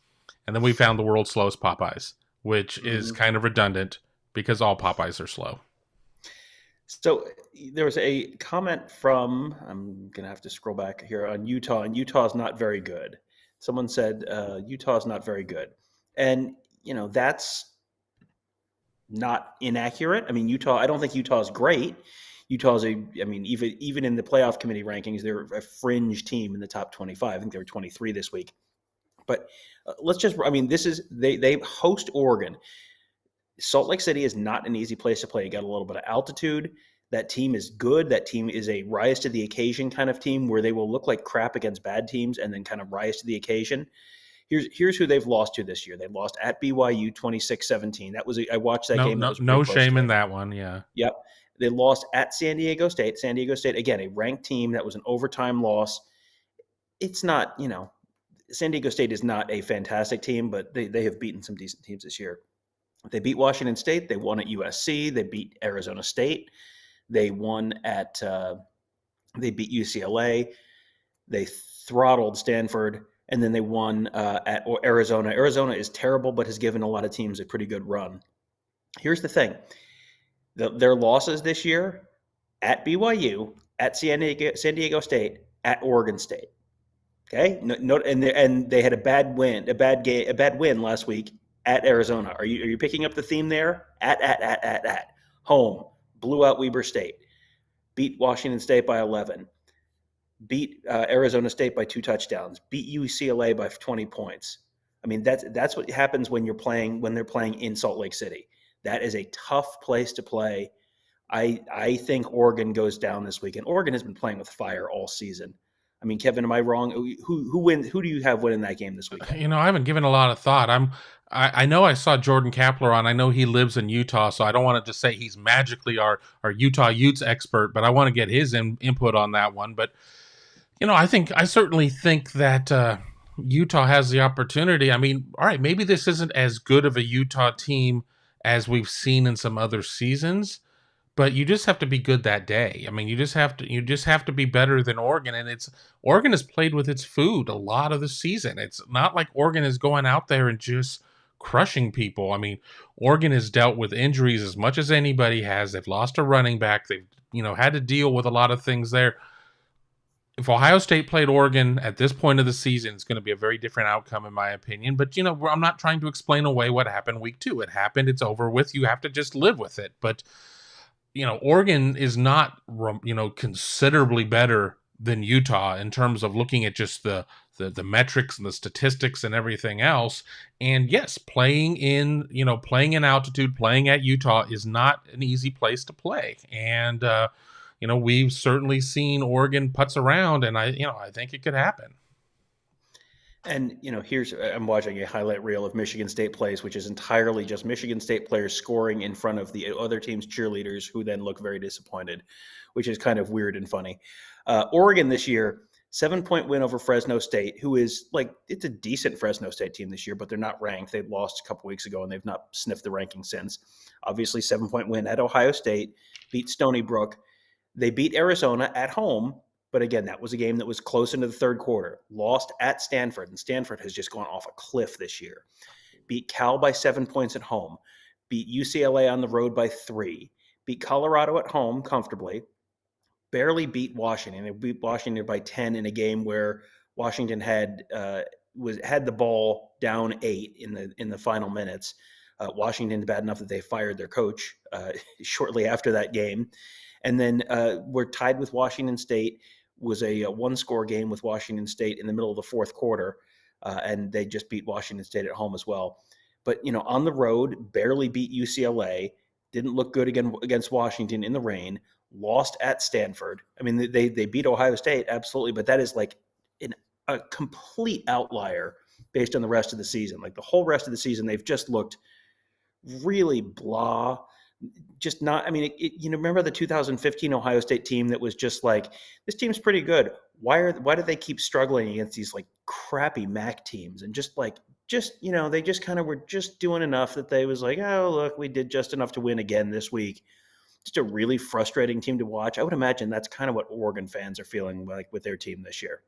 And then we found the world's slowest Popeyes, which is kind of redundant because all Popeyes are slow. So there was a comment from, I'm going to have to scroll back here, on Utah, and Utah is not very good. Someone said Utah is not very good. And, that's not inaccurate. I mean, I don't think Utah is great. Utah is even in the playoff committee rankings, they're a fringe team in the top 25. I think they were 23 this week. But they host Oregon. Salt Lake City is not an easy place to play. You got a little bit of altitude. That team is good. That team is a rise to the occasion kind of team where they will look like crap against bad teams and then kind of rise to the occasion. Here's who they've lost to this year. They lost at BYU 26-17. I watched that game. No shame in that one. Yeah. Yep. They lost at San Diego State. San Diego State, again, a ranked team. That was an overtime loss. It's not, San Diego State is not a fantastic team, but they have beaten some decent teams this year. They beat Washington State. They won at USC. They beat Arizona State. They won they beat UCLA. They throttled Stanford, and then they won at Arizona. Arizona is terrible, but has given a lot of teams a pretty good run. Here's the thing. Their losses this year at BYU, at San Diego State, at Oregon State. Okay, and they had a bad win last week at Arizona. Are you picking up the theme there? At home, blew out Weber State, beat Washington State by 11, beat Arizona State by 2 touchdowns, beat UCLA by 20 points. I mean, that's what happens when they're playing in Salt Lake City. That is a tough place to play. I think Oregon goes down this week, and Oregon has been playing with fire all season. I mean, Kevin, am I wrong? Who wins? Who do you have winning that game this weekend? I haven't given a lot of thought. I know I saw Jordan Kapler on. I know he lives in Utah, so I don't want to just say he's magically our Utah Utes expert, but I want to get his input on that one. But I certainly think that Utah has the opportunity. I mean, all right, maybe this isn't as good of a Utah team as we've seen in some other seasons, but you just have to be good that day. I mean, you just have to be better than Oregon, and Oregon has played with its food a lot of the season. It's not like Oregon is going out there and just crushing people. I mean, Oregon has dealt with injuries as much as anybody has. They've lost a running back. They've had to deal with a lot of things there. If Ohio State played Oregon at this point of the season, it's going to be a very different outcome, in my opinion. But, I'm not trying to explain away what happened week 2. It happened. It's over with. You have to just live with it. But, Oregon is not, considerably better than Utah in terms of looking at just the metrics and the statistics and everything else. And yes, playing in altitude, playing at Utah is not an easy place to play. And, we've certainly seen Oregon putz around, and I think it could happen. And, I'm watching a highlight reel of Michigan State plays, which is entirely just Michigan State players scoring in front of the other team's cheerleaders who then look very disappointed, which is kind of weird and funny. Oregon this year, 7-point win over Fresno State, who is it's a decent Fresno State team this year, but they're not ranked. They lost a couple weeks ago, and they've not sniffed the rankings since. Obviously, 7-point win at Ohio State, beat Stony Brook. They beat Arizona at home, but again, that was a game that was close into the third quarter. Lost at Stanford, and Stanford has just gone off a cliff this year. Beat Cal by 7 points at home. Beat UCLA on the road by 3. Beat Colorado at home comfortably. Barely beat Washington. They beat Washington by 10 in a game where Washington had the ball down 8 in the final minutes. Washington bad enough that they fired their coach shortly after that game. And then we're tied with Washington State, was a one-score game with Washington State in the middle of the fourth quarter, and they just beat Washington State at home as well. But, on the road, barely beat UCLA, didn't look good against Washington in the rain, lost at Stanford. I mean, they beat Ohio State, absolutely, but that is a complete outlier based on the rest of the season. The whole rest of the season, they've just looked really blah. Just not, I mean, remember the 2015 Ohio State team that was just this team's pretty good. Why do they keep struggling against these crappy MAC teams? And they just kind of were just doing enough that they was oh, look, we did just enough to win again this week. Just a really frustrating team to watch. I would imagine that's kind of what Oregon fans are feeling with their team this year.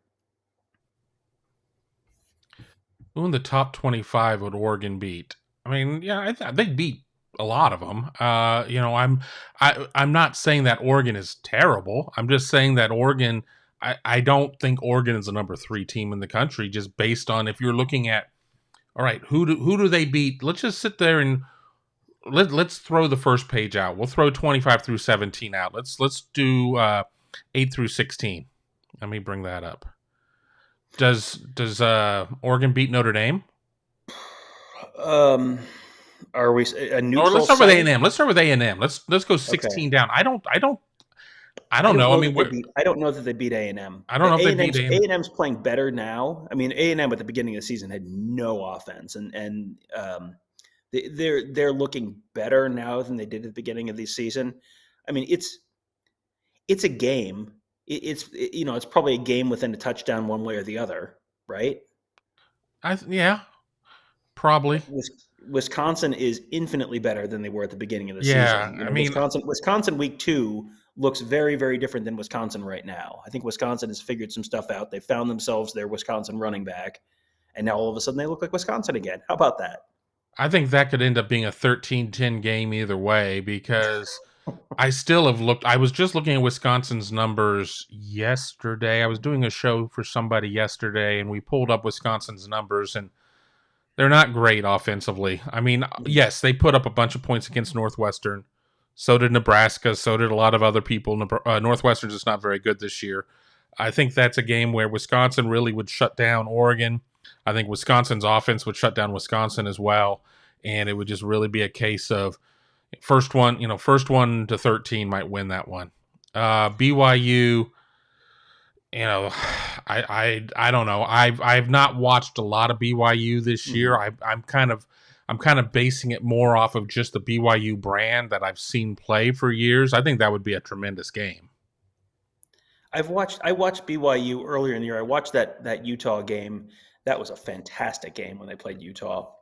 Who in the top 25 would Oregon beat? I mean, yeah, they beat a lot of them. I'm not saying that Oregon is terrible. I'm just saying that Oregon, I don't think Oregon is the number 3 team in the country, just based on if you're looking at, all right, who do they beat? Let's just sit there and let's throw the first page out. We'll throw 25 through 17 out. Let's do 8 through 16. Let me bring that up. Does Oregon beat Notre Dame? Are we a neutral? Or let's start with A&M. Let's start with A&M. Let's go 16 down. I don't know. I don't know that they beat A&M. I don't know if they beat A&M. A&M's playing better now. I mean, A&M at the beginning of the season had no offense, and they're looking better now than they did at the beginning of the season. I mean, it's a game. It's probably a game within a touchdown one way or the other, right? Yeah, probably. Wisconsin is infinitely better than they were at the beginning of the season. Yeah, I mean, Wisconsin week 2 looks very, very different than Wisconsin right now. I think Wisconsin has figured some stuff out. They found themselves their Wisconsin running back, and now all of a sudden they look like Wisconsin again. How about that? I think that could end up being a 13-10 game either way, because I still have looked. I was just looking at Wisconsin's numbers yesterday. I was doing a show for somebody yesterday, and we pulled up Wisconsin's numbers, and they're not great offensively. I mean, yes, they put up a bunch of points against Northwestern. So did Nebraska. So did a lot of other people. Northwestern's just not very good this year. I think that's a game where Wisconsin really would shut down Oregon. I think Wisconsin's offense would shut down Wisconsin as well. And it would just really be a case of first one to 13 might win that one. BYU, you know, I don't know. I've not watched a lot of BYU this year. I'm kind of basing it more off of just the BYU brand that I've seen play for years. I think that would be a tremendous game. I watched BYU earlier in the year. I watched that Utah game. That was a fantastic game when they played Utah.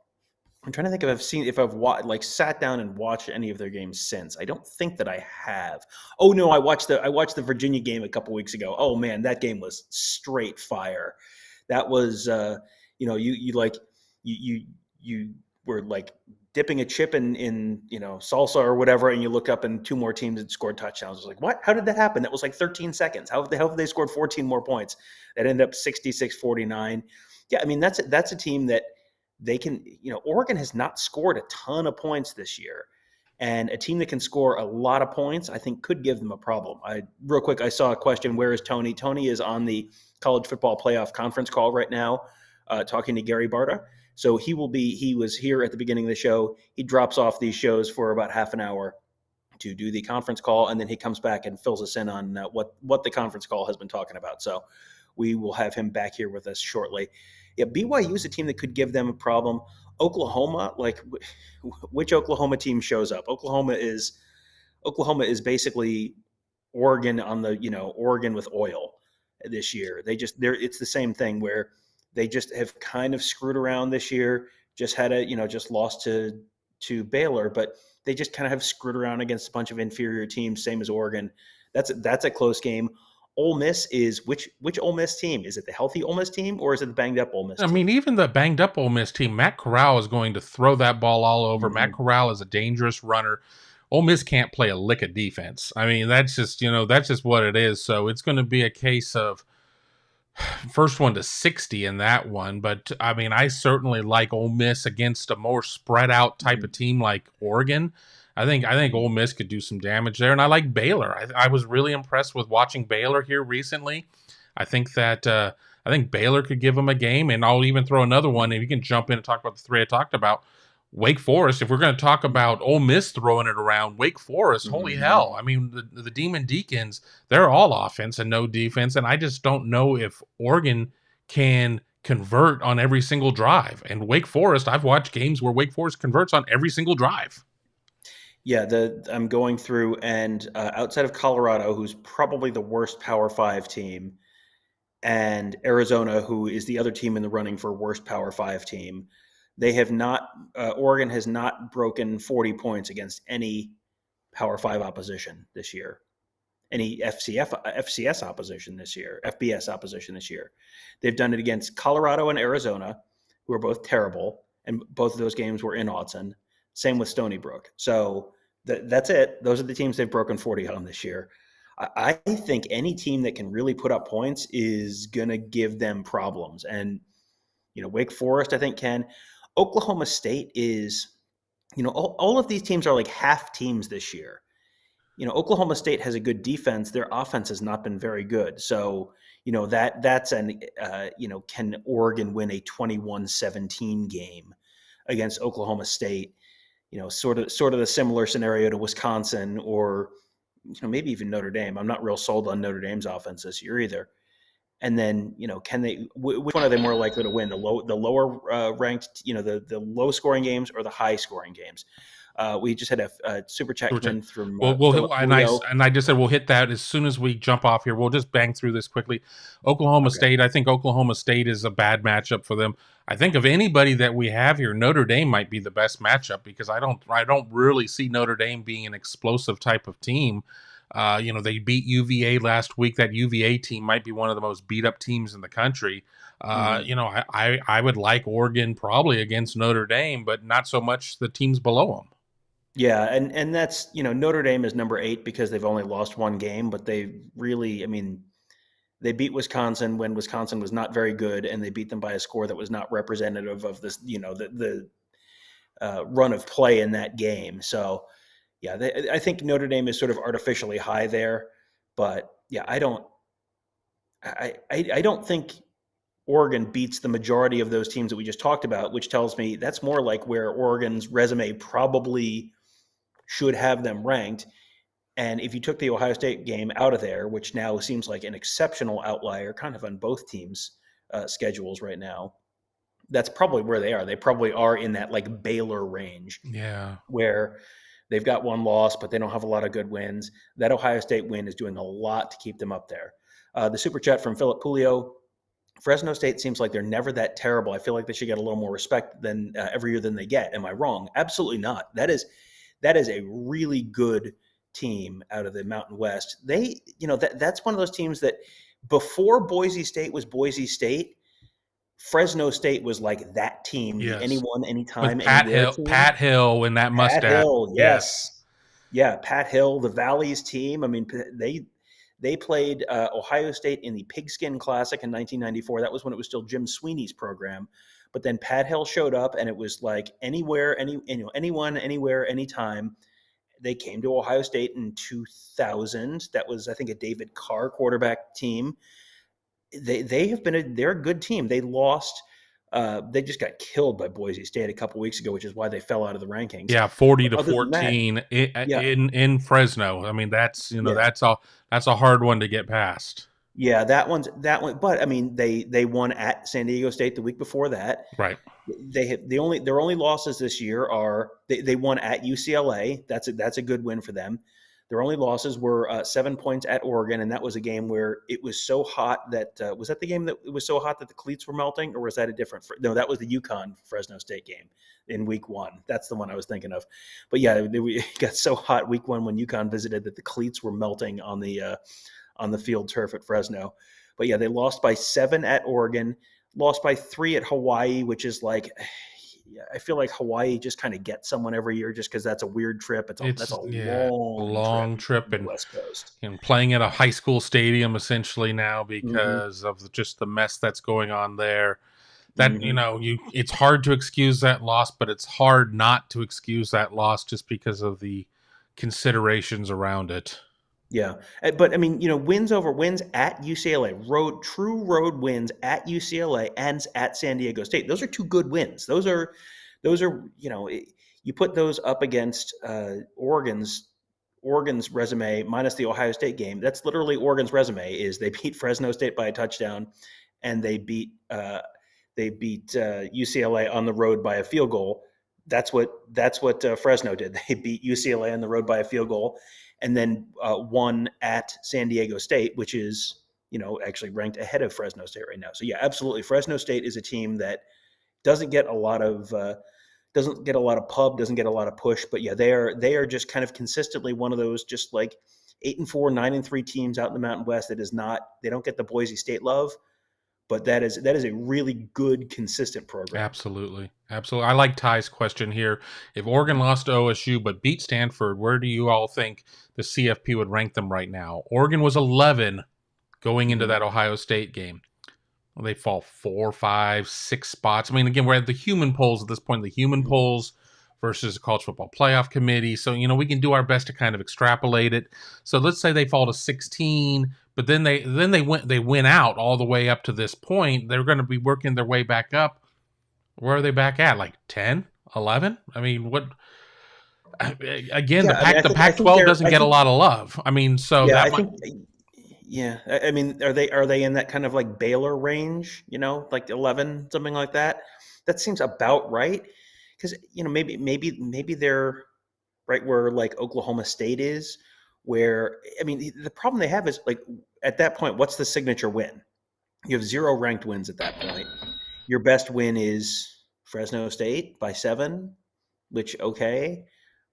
I'm trying to think if I've like sat down and watched any of their games since. I don't think that I have. Oh no, I watched the Virginia game a couple weeks ago. Oh man, that game was straight fire. That was you were like dipping a chip in salsa or whatever, and you look up and two more teams had scored touchdowns. I was like, what? How did that happen? That was like 13 seconds. How have they scored 14 more points? That ended up 66-49. Yeah, I mean that's a team that they can, Oregon has not scored a ton of points this year. And a team that can score a lot of points, I think, could give them a problem. Real quick, I saw a question, where is Tony? Tony is on the college football playoff conference call right now, talking to Gary Barta. So he was here at the beginning of the show. He drops off these shows for about half an hour to do the conference call, and then he comes back and fills us in on what the conference call has been talking about. So we will have him back here with us shortly. Yeah, BYU is a team that could give them a problem. Oklahoma, like which Oklahoma team shows up? Oklahoma is basically Oregon on the Oregon with oil this year. It's the same thing where they just have kind of screwed around this year. Just had just lost to Baylor, but they just kind of have screwed around against a bunch of inferior teams, same as Oregon. That's a close game. Ole Miss is which Ole Miss team? Is it the healthy Ole Miss team or is it the banged up Ole Miss team? I mean, even the banged up Ole Miss team, Matt Corral is going to throw that ball all over. Matt Corral is a dangerous runner. Ole Miss can't play a lick of defense. I mean, that's just what it is. So it's going to be a case of first one to 60 in that one. But I mean, I certainly like Ole Miss against a more spread out type of team like Oregon. I think Ole Miss could do some damage there, and I like Baylor. I was really impressed with watching Baylor here recently. I think Baylor could give them a game, and I'll even throw another one. And you can jump in and talk about the three I talked about. Wake Forest. If we're going to talk about Ole Miss throwing it around, Wake Forest, holy hell! I mean, the Demon Deacons, they're all offense and no defense, and I just don't know if Oregon can convert on every single drive. And Wake Forest, I've watched games where Wake Forest converts on every single drive. Yeah, I'm going through, and outside of Colorado, who's probably the worst Power 5 team, and Arizona, who is the other team in the running for worst Power 5 team, they have not. Oregon has not broken 40 points against any Power 5 opposition this year, any FCS opposition this year, FBS opposition this year. They've done it against Colorado and Arizona, who are both terrible, and both of those games were in Autzen. Same with Stony Brook. So that's it. Those are the teams they've broken 40 on this year. I think any team that can really put up points is going to give them problems. And, Wake Forest, I think, can. Oklahoma State is, all of these teams are like half teams this year. Oklahoma State has a good defense. Their offense has not been very good. So, that's can Oregon win a 21-17 game against Oklahoma State? Sort of the similar scenario to Wisconsin or, maybe even Notre Dame. I'm not real sold on Notre Dame's offense this year either. And then, can they? Which one are they more likely to win? The lower ranked, the low scoring games or the high scoring games? We just had a super chat come in from. I just said we'll hit that as soon as we jump off here. We'll just bang through this quickly. Oklahoma State. I think Oklahoma State is a bad matchup for them. I think of anybody that we have here, Notre Dame might be the best matchup because I don't really see Notre Dame being an explosive type of team. They beat UVA last week. That UVA team might be one of the most beat up teams in the country. I would like Oregon probably against Notre Dame, but not so much the teams below them. Yeah, and that's, Notre Dame is number 8 because they've only lost one game, but they really, they beat Wisconsin when Wisconsin was not very good, and they beat them by a score that was not representative of this, the run of play in that game. So, yeah, I think Notre Dame is sort of artificially high there, but yeah, I don't think Oregon beats the majority of those teams that we just talked about, which tells me that's more like where Oregon's resume probably should have them ranked. And if you took the Ohio State game out of there, which now seems like an exceptional outlier kind of on both teams' schedules right now, that's probably where they are. They probably are in that like Baylor range. Yeah. Where they've got one loss, but they don't have a lot of good wins. That Ohio State win is doing a lot to keep them up there. The super chat from Philip Pulio. Fresno State seems like they're never that terrible. I feel like they should get a little more respect than every year than they get. Am I wrong? Absolutely not. That is a really good team out of the Mountain West. They, that's one of those teams that before Boise State was Boise State, Fresno State was like that team, Yes. the anyone, anytime, With Pat anywhere Hill, team. Pat Hill in that mustache. Pat Hill, yes. Yeah, Pat Hill, the Valley's team. I mean, they played Ohio State in the Pigskin Classic in 1994. That was when it was still Jim Sweeney's program. But then Pat Hill showed up, and it was like anywhere, anyone, anywhere, anytime. They came to Ohio State in 2000. That was, I think, a David Carr quarterback team. They're a good team. They lost. They just got killed by Boise State a couple weeks ago, which is why they fell out of the rankings. Yeah, 40-14 in Fresno. I mean, that's that's a hard one to get past. Yeah, that one. But I mean, they won at San Diego State the week before that. Right. Their only losses this year are they won at UCLA. That's a good win for them. Their only losses were 7 points at Oregon, and that was a game where it was so hot that was that the game that it was so hot that the cleats were melting, or was that a different? No, that was the UConn Fresno State game in week 1. That's the one I was thinking of. But yeah, it got so hot week 1 when UConn visited that the cleats were melting on the field turf at Fresno. But yeah, they lost by 7 at Oregon, lost by 3 at Hawaii, which is like. I feel like Hawaii just kind of gets someone every year just because that's a weird trip. That's a long trip and West Coast. And playing at a high school stadium essentially now because of just the mess that's going on there. That it's hard to excuse that loss, but it's hard not to excuse that loss just because of the considerations around it. Yeah, but I mean, wins at UCLA, true road wins at UCLA and at San Diego State. Those are 2 good wins. Those are, you put those up against Oregon's resume minus the Ohio State game. That's literally Oregon's resume is they beat Fresno State by a touchdown, and they beat UCLA on the road by a field goal. That's what Fresno did. They beat UCLA on the road by a field goal. And then won at San Diego State, which is, actually ranked ahead of Fresno State right now. So yeah, absolutely. Fresno State is a team that doesn't get a lot of pub, doesn't get a lot of push, but yeah, they are just kind of consistently one of those just like 8-4, 9-3 teams out in the Mountain West that is not. They don't get the Boise State love, but that is a really good, consistent program. Absolutely. I like Ty's question here. If Oregon lost to OSU but beat Stanford, where do you all think the CFP would rank them right now? Oregon was 11 going into that Ohio State game. Well, they fall 4, 5, 6 spots. I mean, again, we're at the human polls at this point, the human polls versus the College Football Playoff Committee. So, we can do our best to kind of extrapolate it. So let's say they fall to 16, but then they win out all the way up to this point. They're going to be working their way back up. Where are they back at? Like 10, 11? I mean, what? Again, the Pac-12 doesn't get a lot of love. I mean, so yeah, I mean, are they in that kind of like Baylor range? Like 11, something like that. That seems about right. Because maybe they're right where like Oklahoma State is. Where I mean, the problem they have is like at that point, what's the signature win? You have 0 ranked wins at that point. Your best win is Fresno State by 7, which okay.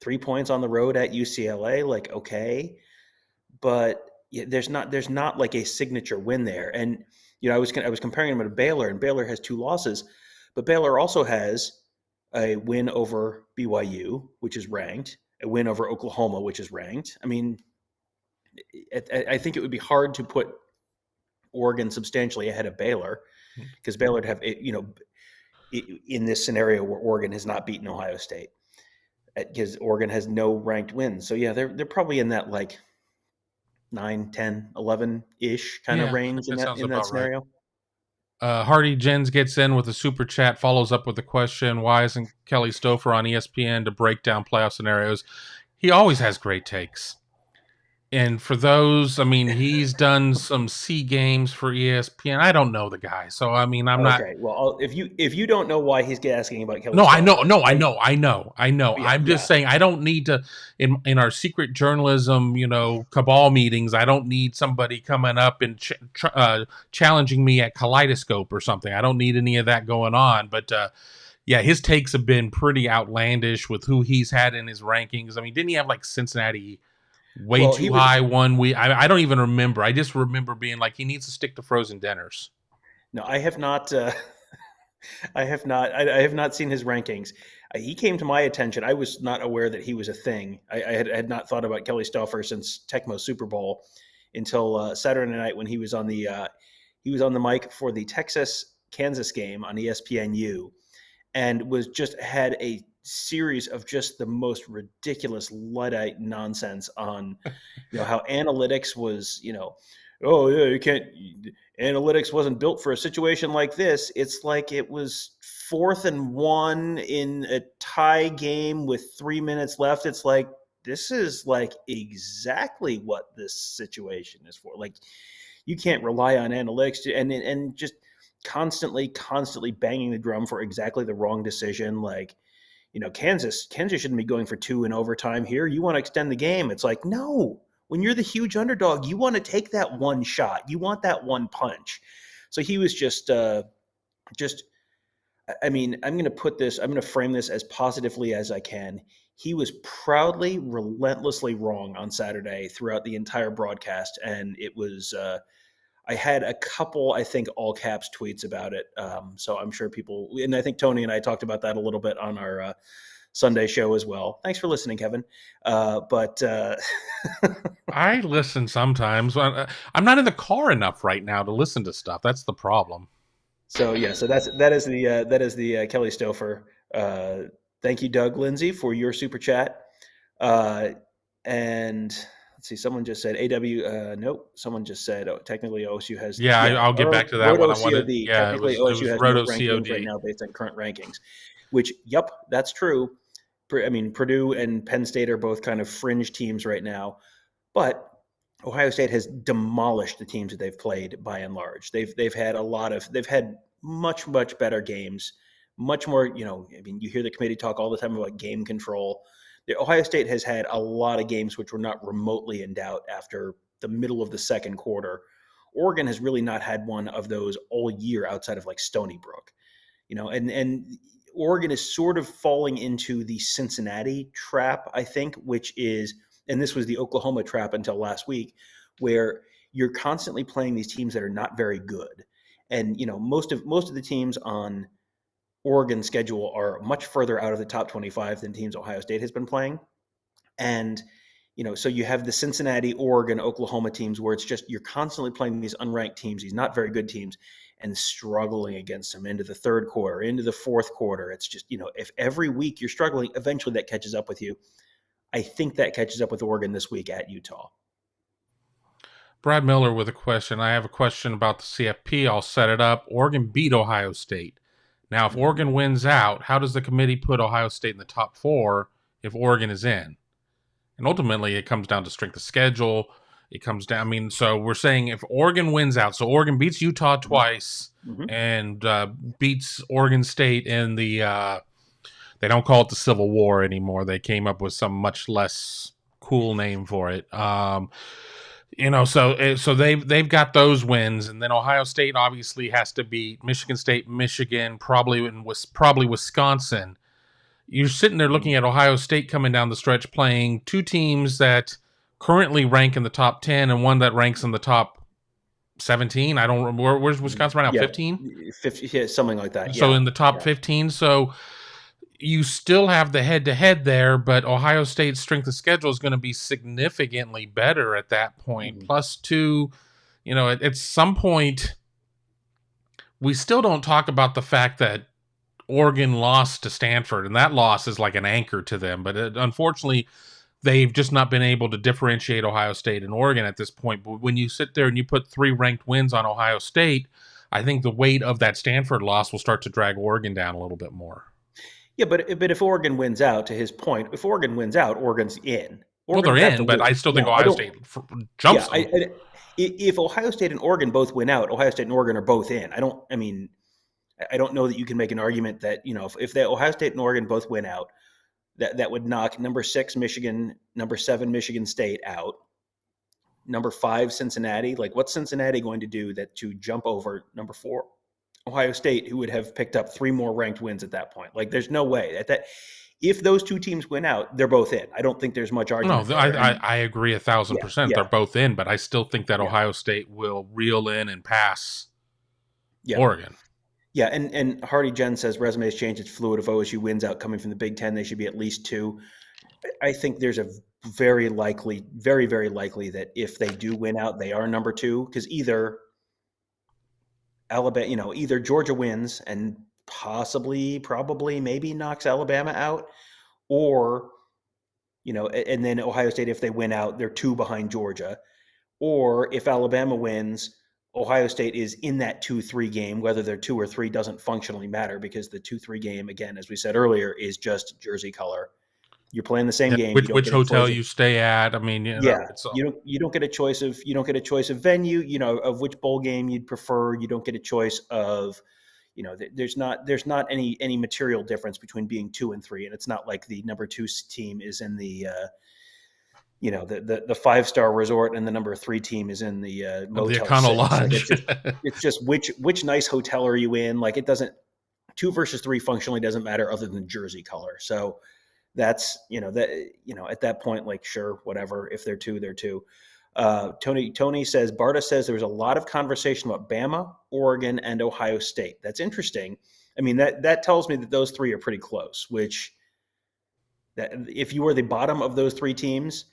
3 points on the road at UCLA, like okay, but there's not like a signature win there. And I was comparing them to Baylor, and Baylor has 2 losses, but Baylor also has a win over BYU, which is ranked, a win over Oklahoma, which is ranked. I mean, I think it would be hard to put Oregon substantially ahead of Baylor because Baylor would have, in this scenario where Oregon has not beaten Ohio State, because Oregon has no ranked wins. So yeah, they're probably in that like 9, 10, 11-ish kind of range in that scenario. Right. Hardy Jens gets in with a super chat, follows up with the question, why isn't Kelly Stouffer on ESPN to break down playoff scenarios? He always has great takes. And for those, I mean, he's done some C games for ESPN. I don't know the guy, so I mean, I'm not. Okay, well, if you don't know why he's asking about Kelly No, I know, Stouffer, I know. yeah, I'm just yeah. saying I don't need to in our secret journalism, cabal meetings. I don't need somebody coming up and challenging me at Kaleidoscope or something. I don't need any of that going on. But yeah, his takes have been pretty outlandish with who he's had in his rankings. I mean, didn't he have like Cincinnati way Well, too high one week? I don't even remember. I just remember being like, he needs to stick to frozen dinners. no, I have not. I have not. I have not seen his rankings. He came to my attention. I was not aware that he was a thing. I had not thought about Kelly Stouffer since Tecmo Super Bowl until Saturday night when he was on the mic for the Texas Kansas game on ESPNU, and was just had a series of just the most ridiculous Luddite nonsense on, how analytics was, oh yeah, you can't. Analytics wasn't built for a situation like this. It's like it was 4th and 1 in a tie game with 3 minutes left. It's like, this is like exactly what this situation is for. Like, you can't rely on analytics and just constantly banging the drum for exactly the wrong decision. Like, Kansas shouldn't be going for 2 in overtime here. You want to extend the game. It's like, no. When you're the huge underdog, you want to take that one shot. You want that one punch. So he was just, I mean, I'm going to frame this as positively as I can. He was proudly, relentlessly wrong on Saturday throughout the entire broadcast. And it was, I had a couple, I think, all caps tweets about it. So I'm sure people, and I think Tony and I talked about that a little bit on our Sunday show as well. Thanks for listening, Kevin. I listen sometimes. I'm not in the car enough right now to listen to stuff. That's the problem. So yeah, so that is the Kelly Stouffer. Thank you, Doug Lindsay, for your super chat. And let's see, someone just said AW. Nope, someone just said technically OSU has. Yeah, I'll get back to that one. I wanted. COD. Yeah, technically it was OSU has Roto no rankings COD right now based on current rankings. Which, yep, that's true. I mean, Purdue and Penn State are both kind of fringe teams right now, but Ohio State has demolished the teams that they've played by and large. They've had much better games, much more. I mean, you hear the committee talk all the time about game control. The Ohio State has had a lot of games which were not remotely in doubt after the middle of the second quarter. Oregon has really not had one of those all year outside of like Stony Brook, and Oregon is sort of falling into the Cincinnati trap, I think, which is, and this was the Oklahoma trap until last week, where you're constantly playing these teams that are not very good. And, most of the teams on Oregon's schedule are much further out of the top 25 than teams Ohio State has been playing. And, so you have the Cincinnati, Oregon, Oklahoma teams where it's just, you're constantly playing these unranked teams, these not very good teams, and struggling against them into the third quarter, into the fourth quarter. It's just, if every week you're struggling, eventually that catches up with you. I think that catches up with Oregon this week at Utah. Brad Miller with a question. I have a question about the CFP. I'll set it up. Oregon beat Ohio State. Now, if Oregon wins out, how does the committee put Ohio State in the top 4 if Oregon is in? And ultimately, it comes down to strength of schedule. It comes down, so we're saying if Oregon wins out, so Oregon beats Utah twice and beats Oregon State in the, they don't call it the Civil War anymore. They came up with some much less cool name for it. So they've got those wins, and then Ohio State obviously has to beat Michigan State, Michigan, probably Wisconsin. You're sitting there looking at Ohio State coming down the stretch playing 2 teams that currently rank in the top 10 and one that ranks in the top 17. I don't remember. Where's Wisconsin right now? 15? 50, yeah, something like that. So in the top 15. So you still have the head-to-head there, but Ohio State's strength of schedule is going to be significantly better at that point. Plus 2, at some point, we still don't talk about the fact that Oregon lost to Stanford, and that loss is like an anchor to them. But unfortunately, they've just not been able to differentiate Ohio State and Oregon at this point. But when you sit there and you put 3 ranked wins on Ohio State, I think the weight of that Stanford loss will start to drag Oregon down a little bit more. Yeah, but if Oregon wins out, to his point, if Oregon wins out, Oregon's in. Well, Oregon they're would have to in, but lose. I still think Now, I Ohio don't. State jumps Yeah, them. if Ohio State and Oregon both win out, Ohio State and Oregon are both in. I don't know that you can make an argument that if the Ohio State and Oregon both win out, that would knock number 6 Michigan, number 7 Michigan State out, number 5 Cincinnati. Like, what's Cincinnati going to do to jump over number 4 Ohio State, who would have picked up 3 more ranked wins at that point? Like, there's no way that if those two teams win out, they're both in. I don't think there's much No, argument there. I agree 1,000%. They're Yeah, both in, but I still think that yeah, Ohio State will reel in and pass yeah. Oregon. Yeah, and Hardy Jen says resumes change. It's fluid. If OSU wins out coming from the Big Ten, they should be at least 2. I think there's a very very likely that if they do win out, they are number 2, because either Alabama, either Georgia wins and probably maybe knocks Alabama out, or and then Ohio State, if they win out, they're 2 behind Georgia, or if Alabama wins, Ohio State is in that 2-3 game. Whether they're 2 or 3 doesn't functionally matter, because the 2-3 game, again, as we said earlier, is just jersey color. You're playing the same game. Which hotel you stay at? I mean, it's all... you don't get a choice of venue. Of which bowl game you'd prefer. You don't get a choice of, there's not any material difference between being 2 and 3, and it's not like the number 2 team is in the the 5-star resort and the number 3 team is in the Motel the Econo 6. Lodge. Like, it's just which nice hotel are you in? Like, it doesn't 2 versus 3 functionally doesn't matter other than jersey color. So that's at that point, like, sure, whatever. If they're 2, they're 2. Tony says Barta says there was a lot of conversation about Bama, Oregon, and Ohio State. That's interesting. I mean, that tells me that those 3 are pretty close. Which, that if you were the bottom of those 3 teams,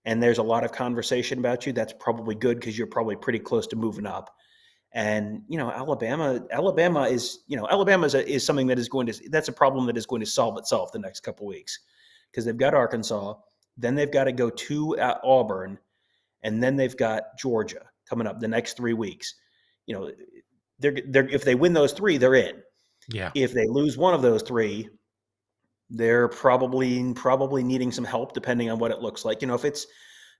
and there's a lot of conversation about you, that's probably good, because you're probably pretty close to moving up. And Alabama is something that is that's a problem that is going to solve itself the next couple weeks, because they've got Arkansas, then they've got to go to Auburn, and then they've got Georgia coming up the next 3 weeks. They're if they win those 3, they're in. Yeah. If they lose one of those 3, they're probably needing some help, depending on what it looks like. If it's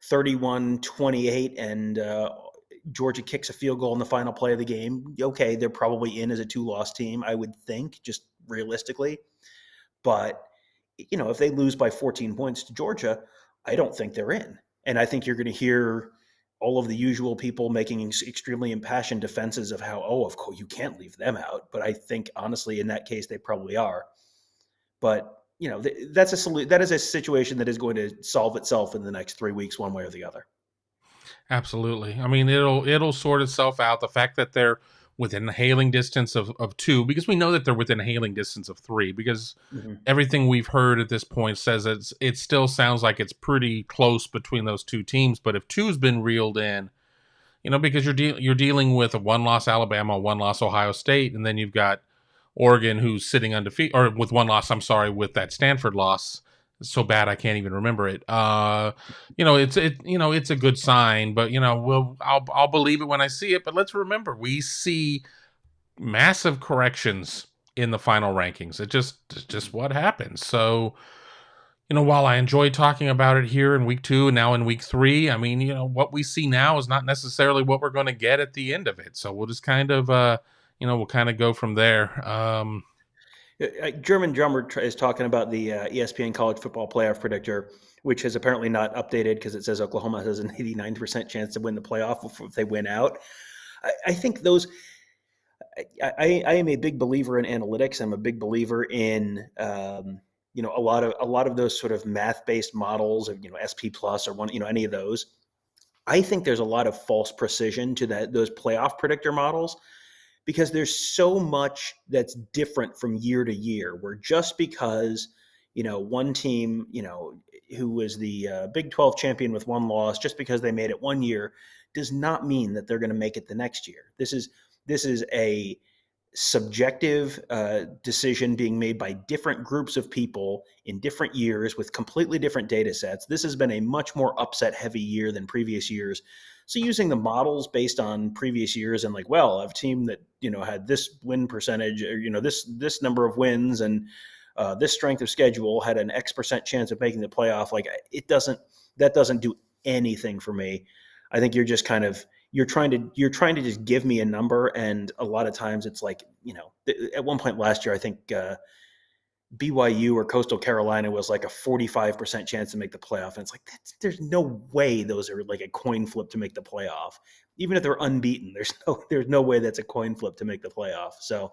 31-28 and Georgia kicks a field goal in the final play of the game, okay, they're probably in as a 2-loss team, I would think, just realistically. But, if they lose by 14 points to Georgia, I don't think they're in. And I think you're going to hear all of the usual people making extremely impassioned defenses of how, of course, you can't leave them out. But I think, honestly, in that case, they probably are. But, that is a situation that is going to solve itself in the next 3 weeks, one way or the other. Absolutely. I mean, it'll sort itself out. The fact that they're within hailing distance of 2, because we know that they're within hailing distance of 3, because everything we've heard at this point says it still sounds like it's pretty close between those 2 teams. But if 2's been reeled in, because you're dealing with a 1-loss Alabama, a 1-loss Ohio State, and then you've got Oregon, who's sitting undefeated, or with 1 loss, with that Stanford loss. It's so bad I can't even remember it. It's a good sign, but I'll believe it when I see it. But let's remember, we see massive corrections in the final rankings. It's just what happens. So, while I enjoy talking about it here in week 2 and now in week 3, I mean, what we see now is not necessarily what we're going to get at the end of it. So we'll just kind of we'll kind of go from there. German Drummer is talking about the ESPN College Football Playoff Predictor, which has apparently not updated, because it says Oklahoma has an 89% chance to win the playoff if they win out. I think those. I am a big believer in analytics. I'm a big believer in a lot of those sort of math-based models of SP Plus or any of those. I think there's a lot of false precision to those playoff predictor models, because there's so much that's different from year to year, where just because, one team, who was the Big 12 champion with 1 loss, just because they made it 1 year, does not mean that they're going to make it the next year. This is a subjective decision being made by different groups of people in different years with completely different data sets. This has been a much more upset heavy year than previous years. So using the models based on previous years and a team that, had this win percentage, or, this number of wins, and this strength of schedule had an X% chance of making the playoff. Like that doesn't do anything for me. I think you're just you're trying to just give me a number. And a lot of times it's like, at one point last year, I think BYU or Coastal Carolina was like a 45% chance to make the playoff. And it's like, there's no way those are like a coin flip to make the playoff. Even if they're unbeaten, there's no way that's a coin flip to make the playoff. So,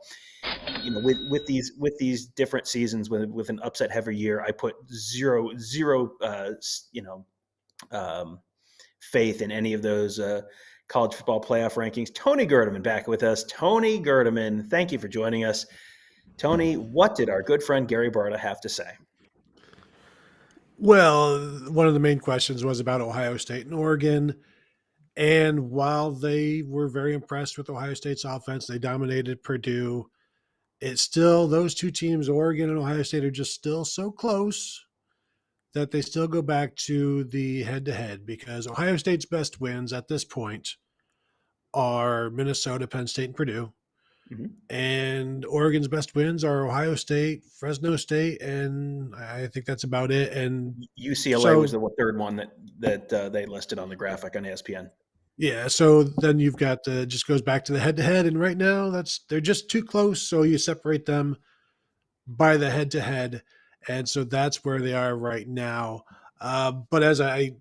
with these different seasons with an upset heavy year, I put zero faith in any of those college football playoff rankings. Tony Gerdeman back with us. Tony Gerdeman, thank you for joining us. Tony, what did our good friend Gary Barta have to say? Well, one of the main questions was about Ohio State and Oregon. And while they were very impressed with Ohio State's offense, they dominated Purdue. It's still, those two teams, Oregon and Ohio State, are just still so close that they still go back to the head-to-head, because Ohio State's best wins at this point are Minnesota, Penn State, and Purdue. Mm-hmm. And Oregon's best wins are Ohio State, Fresno State, and I think that's about it. And UCLA was the third one that they listed on the graphic on ESPN. Yeah, so then you've got just goes back to the head-to-head, and right now they're just too close, so you separate them by the head-to-head, and so that's where they are right now. But as I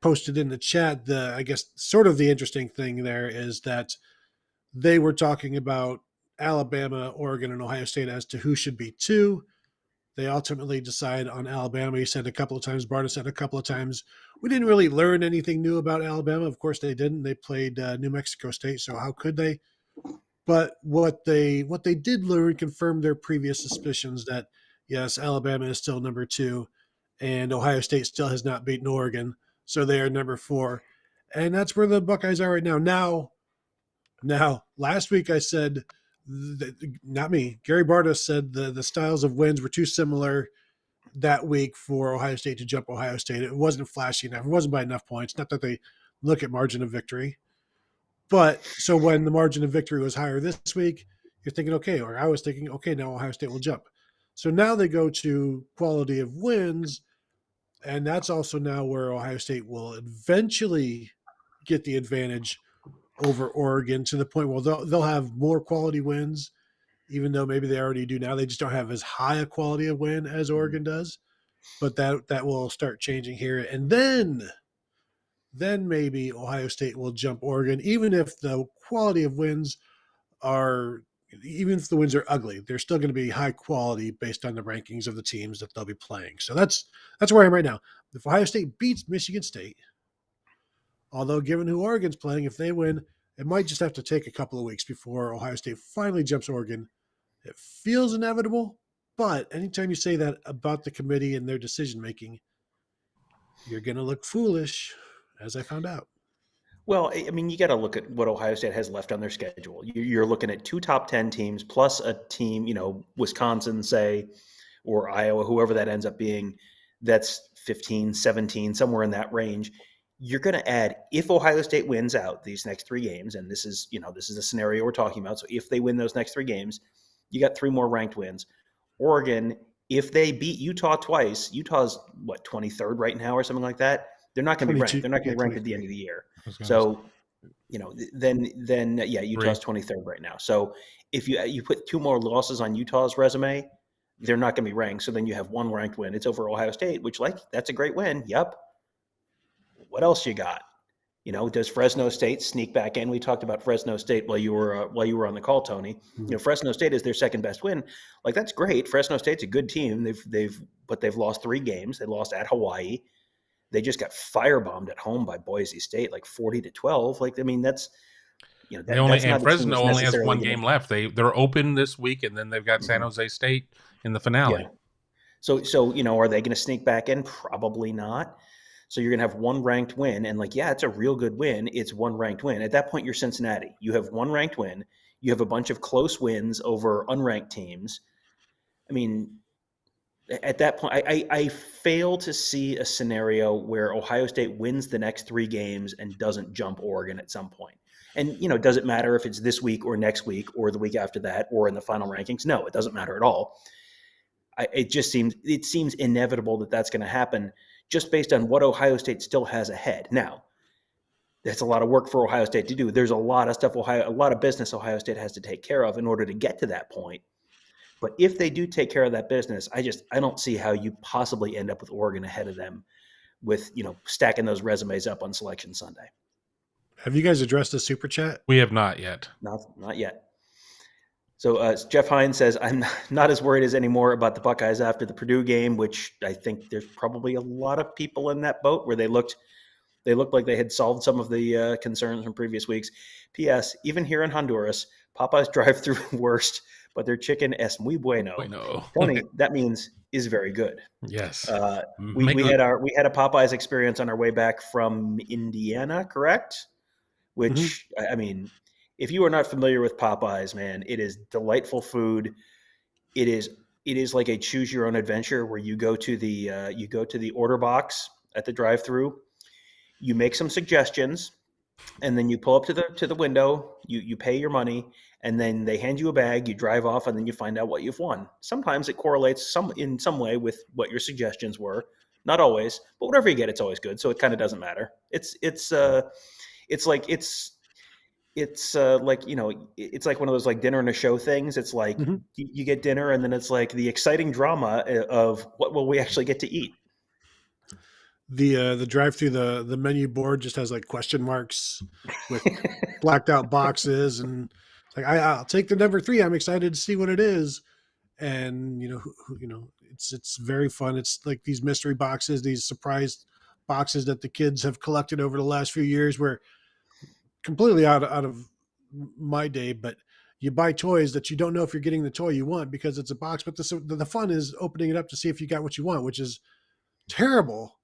posted in the chat, I guess sort of the interesting thing there is that they were talking about Alabama, Oregon, and Ohio State as to who should be 2. They ultimately decide on Alabama. He said a couple of times, Barta said a couple of times, we didn't really learn anything new about Alabama. Of course they didn't. They played New Mexico State, so how could they? But what they did learn confirmed their previous suspicions that, yes, Alabama is still number 2, and Ohio State still has not beaten Oregon, so they are number 4. And that's where the Buckeyes are right now. Now, last week I said, not me, Gary Barta said the styles of wins were too similar that week for Ohio State to jump Ohio State. It wasn't flashy enough. It wasn't by enough points. Not that they look at margin of victory. But so when the margin of victory was higher this week, you're thinking, okay, or I was thinking, okay, now Ohio State will jump. So now they go to quality of wins, and that's also now where Ohio State will eventually get the advantage over Oregon, to the point where they'll have more quality wins, even though maybe they already do now. They just don't have as high a quality of win as Oregon does. But that will start changing here. And then maybe Ohio State will jump Oregon, even if the quality of wins even if the wins are ugly, they're still going to be high quality based on the rankings of the teams that they'll be playing. So that's where I am right now. If Ohio State beats Michigan State, although given who Oregon's playing, if they win, it might just have to take a couple of weeks before Ohio State finally jumps Oregon. It feels inevitable, but anytime you say that about the committee and their decision-making, you're going to look foolish, as I found out. Well, I mean, you got to look at what Ohio State has left on their schedule. You're looking at 2 top 10 teams plus a team, Wisconsin, say, or Iowa, whoever that ends up being, that's 15, 17, somewhere in that range. You're going to add, if Ohio State wins out these next 3 games, and this is the scenario we're talking about. So if they win those next 3 games, you got 3 more ranked wins. Oregon, if they beat Utah twice, Utah's 23rd right now or something like that. They're not going to be ranked. They're not going to be ranked at the end of the year. So, then Utah's 23rd right now. So if you put 2 more losses on Utah's resume, they're not going to be ranked. So then you have 1 ranked win. It's over Ohio State, which that's a great win. Yep. What else you got? Does Fresno State sneak back in? We talked about Fresno State while you were on the call, Tony. Mm-hmm. Fresno State is their second best win. That's great. Fresno State's a good team. They've lost 3 games. They lost at Hawaii. They just got firebombed at home by Boise State, 40-12. That's Fresno only has 1 game left. They're open this week, and then they've got San Jose State in the finale. Yeah. So are they going to sneak back in? Probably not. So you're going to have 1 ranked win, and it's a real good win. It's 1 ranked win. At that point, you're Cincinnati. You have 1 ranked win. You have a bunch of close wins over unranked teams. I mean, at that point, I fail to see a scenario where Ohio State wins the next 3 games and doesn't jump Oregon at some point. And, does it matter if it's this week or next week or the week after that or in the final rankings? No, it doesn't matter at all. it seems inevitable that that's going to happen just based on what Ohio State still has ahead. Now, that's a lot of work for Ohio State to do. There's a lot of stuff a lot of business Ohio State has to take care of in order to get to that point. But if they do take care of that business, I don't see how you possibly end up with Oregon ahead of them with, stacking those resumes up on Selection Sunday. Have you guys addressed the super chat? We have not yet. Not yet. So Jeff Hines says, I'm not as worried as anymore about the Buckeyes after the Purdue game, which I think there's probably a lot of people in that boat where they looked like they had solved some of the concerns from previous weeks. P.S. Even here in Honduras, Popeyes drive-through worst, but their chicken es muy bueno. Tony, that means is very good. Yes. We had a Popeyes experience on our way back from Indiana, correct? Which I mean, if you are not familiar with Popeyes, man, it is delightful food. It is like a choose your own adventure where you go to the order box at the drive-through, you make some suggestions, and then you pull up to the window, you pay your money, and then they hand you a bag, you drive off, and then you find out what you've won. Sometimes it correlates in some way with what your suggestions were. Not always, but whatever you get, it's always good. So it kind of doesn't matter. It's like it's like one of those like dinner and a show things. It's like you get dinner, and then it's like the exciting drama of what will we actually get to eat. The drive-through, the menu board just has like question marks with blacked out boxes, and it's like I'll take the number 3. I'm excited to see what it is, and it's very fun. It's like these mystery boxes, these surprise boxes that the kids have collected over the last few years, where completely out of my day, but you buy toys that you don't know if you're getting the toy you want because it's a box. But the fun is opening it up to see if you got what you want, which is terrible.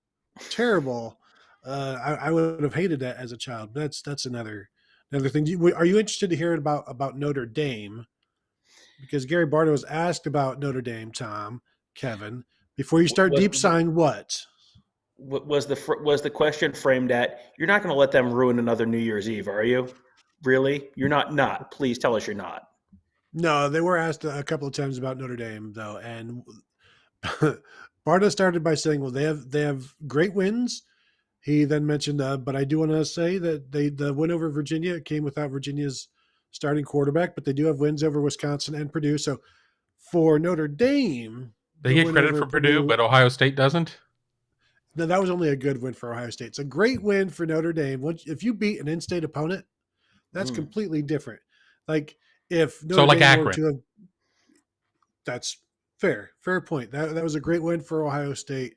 I would have hated that as a child. That's another thing. Are you interested to hear about Notre Dame? Because Gary Barta was asked about Notre Dame, Tom, Kevin, before you start deep sighing what? Was the question framed at, you're not going to let them ruin another New Year's Eve, are you? Really? You're not. Please tell us you're not. No, they were asked a couple of times about Notre Dame, though, and Barta started by saying, well, they have great wins. He then mentioned, but I do want to say that the win over Virginia came without Virginia's starting quarterback, but they do have wins over Wisconsin and Purdue. So for Notre Dame, they get credit for Purdue, but Ohio State doesn't. No, that was only a good win for Ohio State. It's a great win for Notre Dame. If you beat an in-state opponent, that's completely different. Like if Notre Dame Akron. were to have, that's fair point. That was a great win for Ohio State.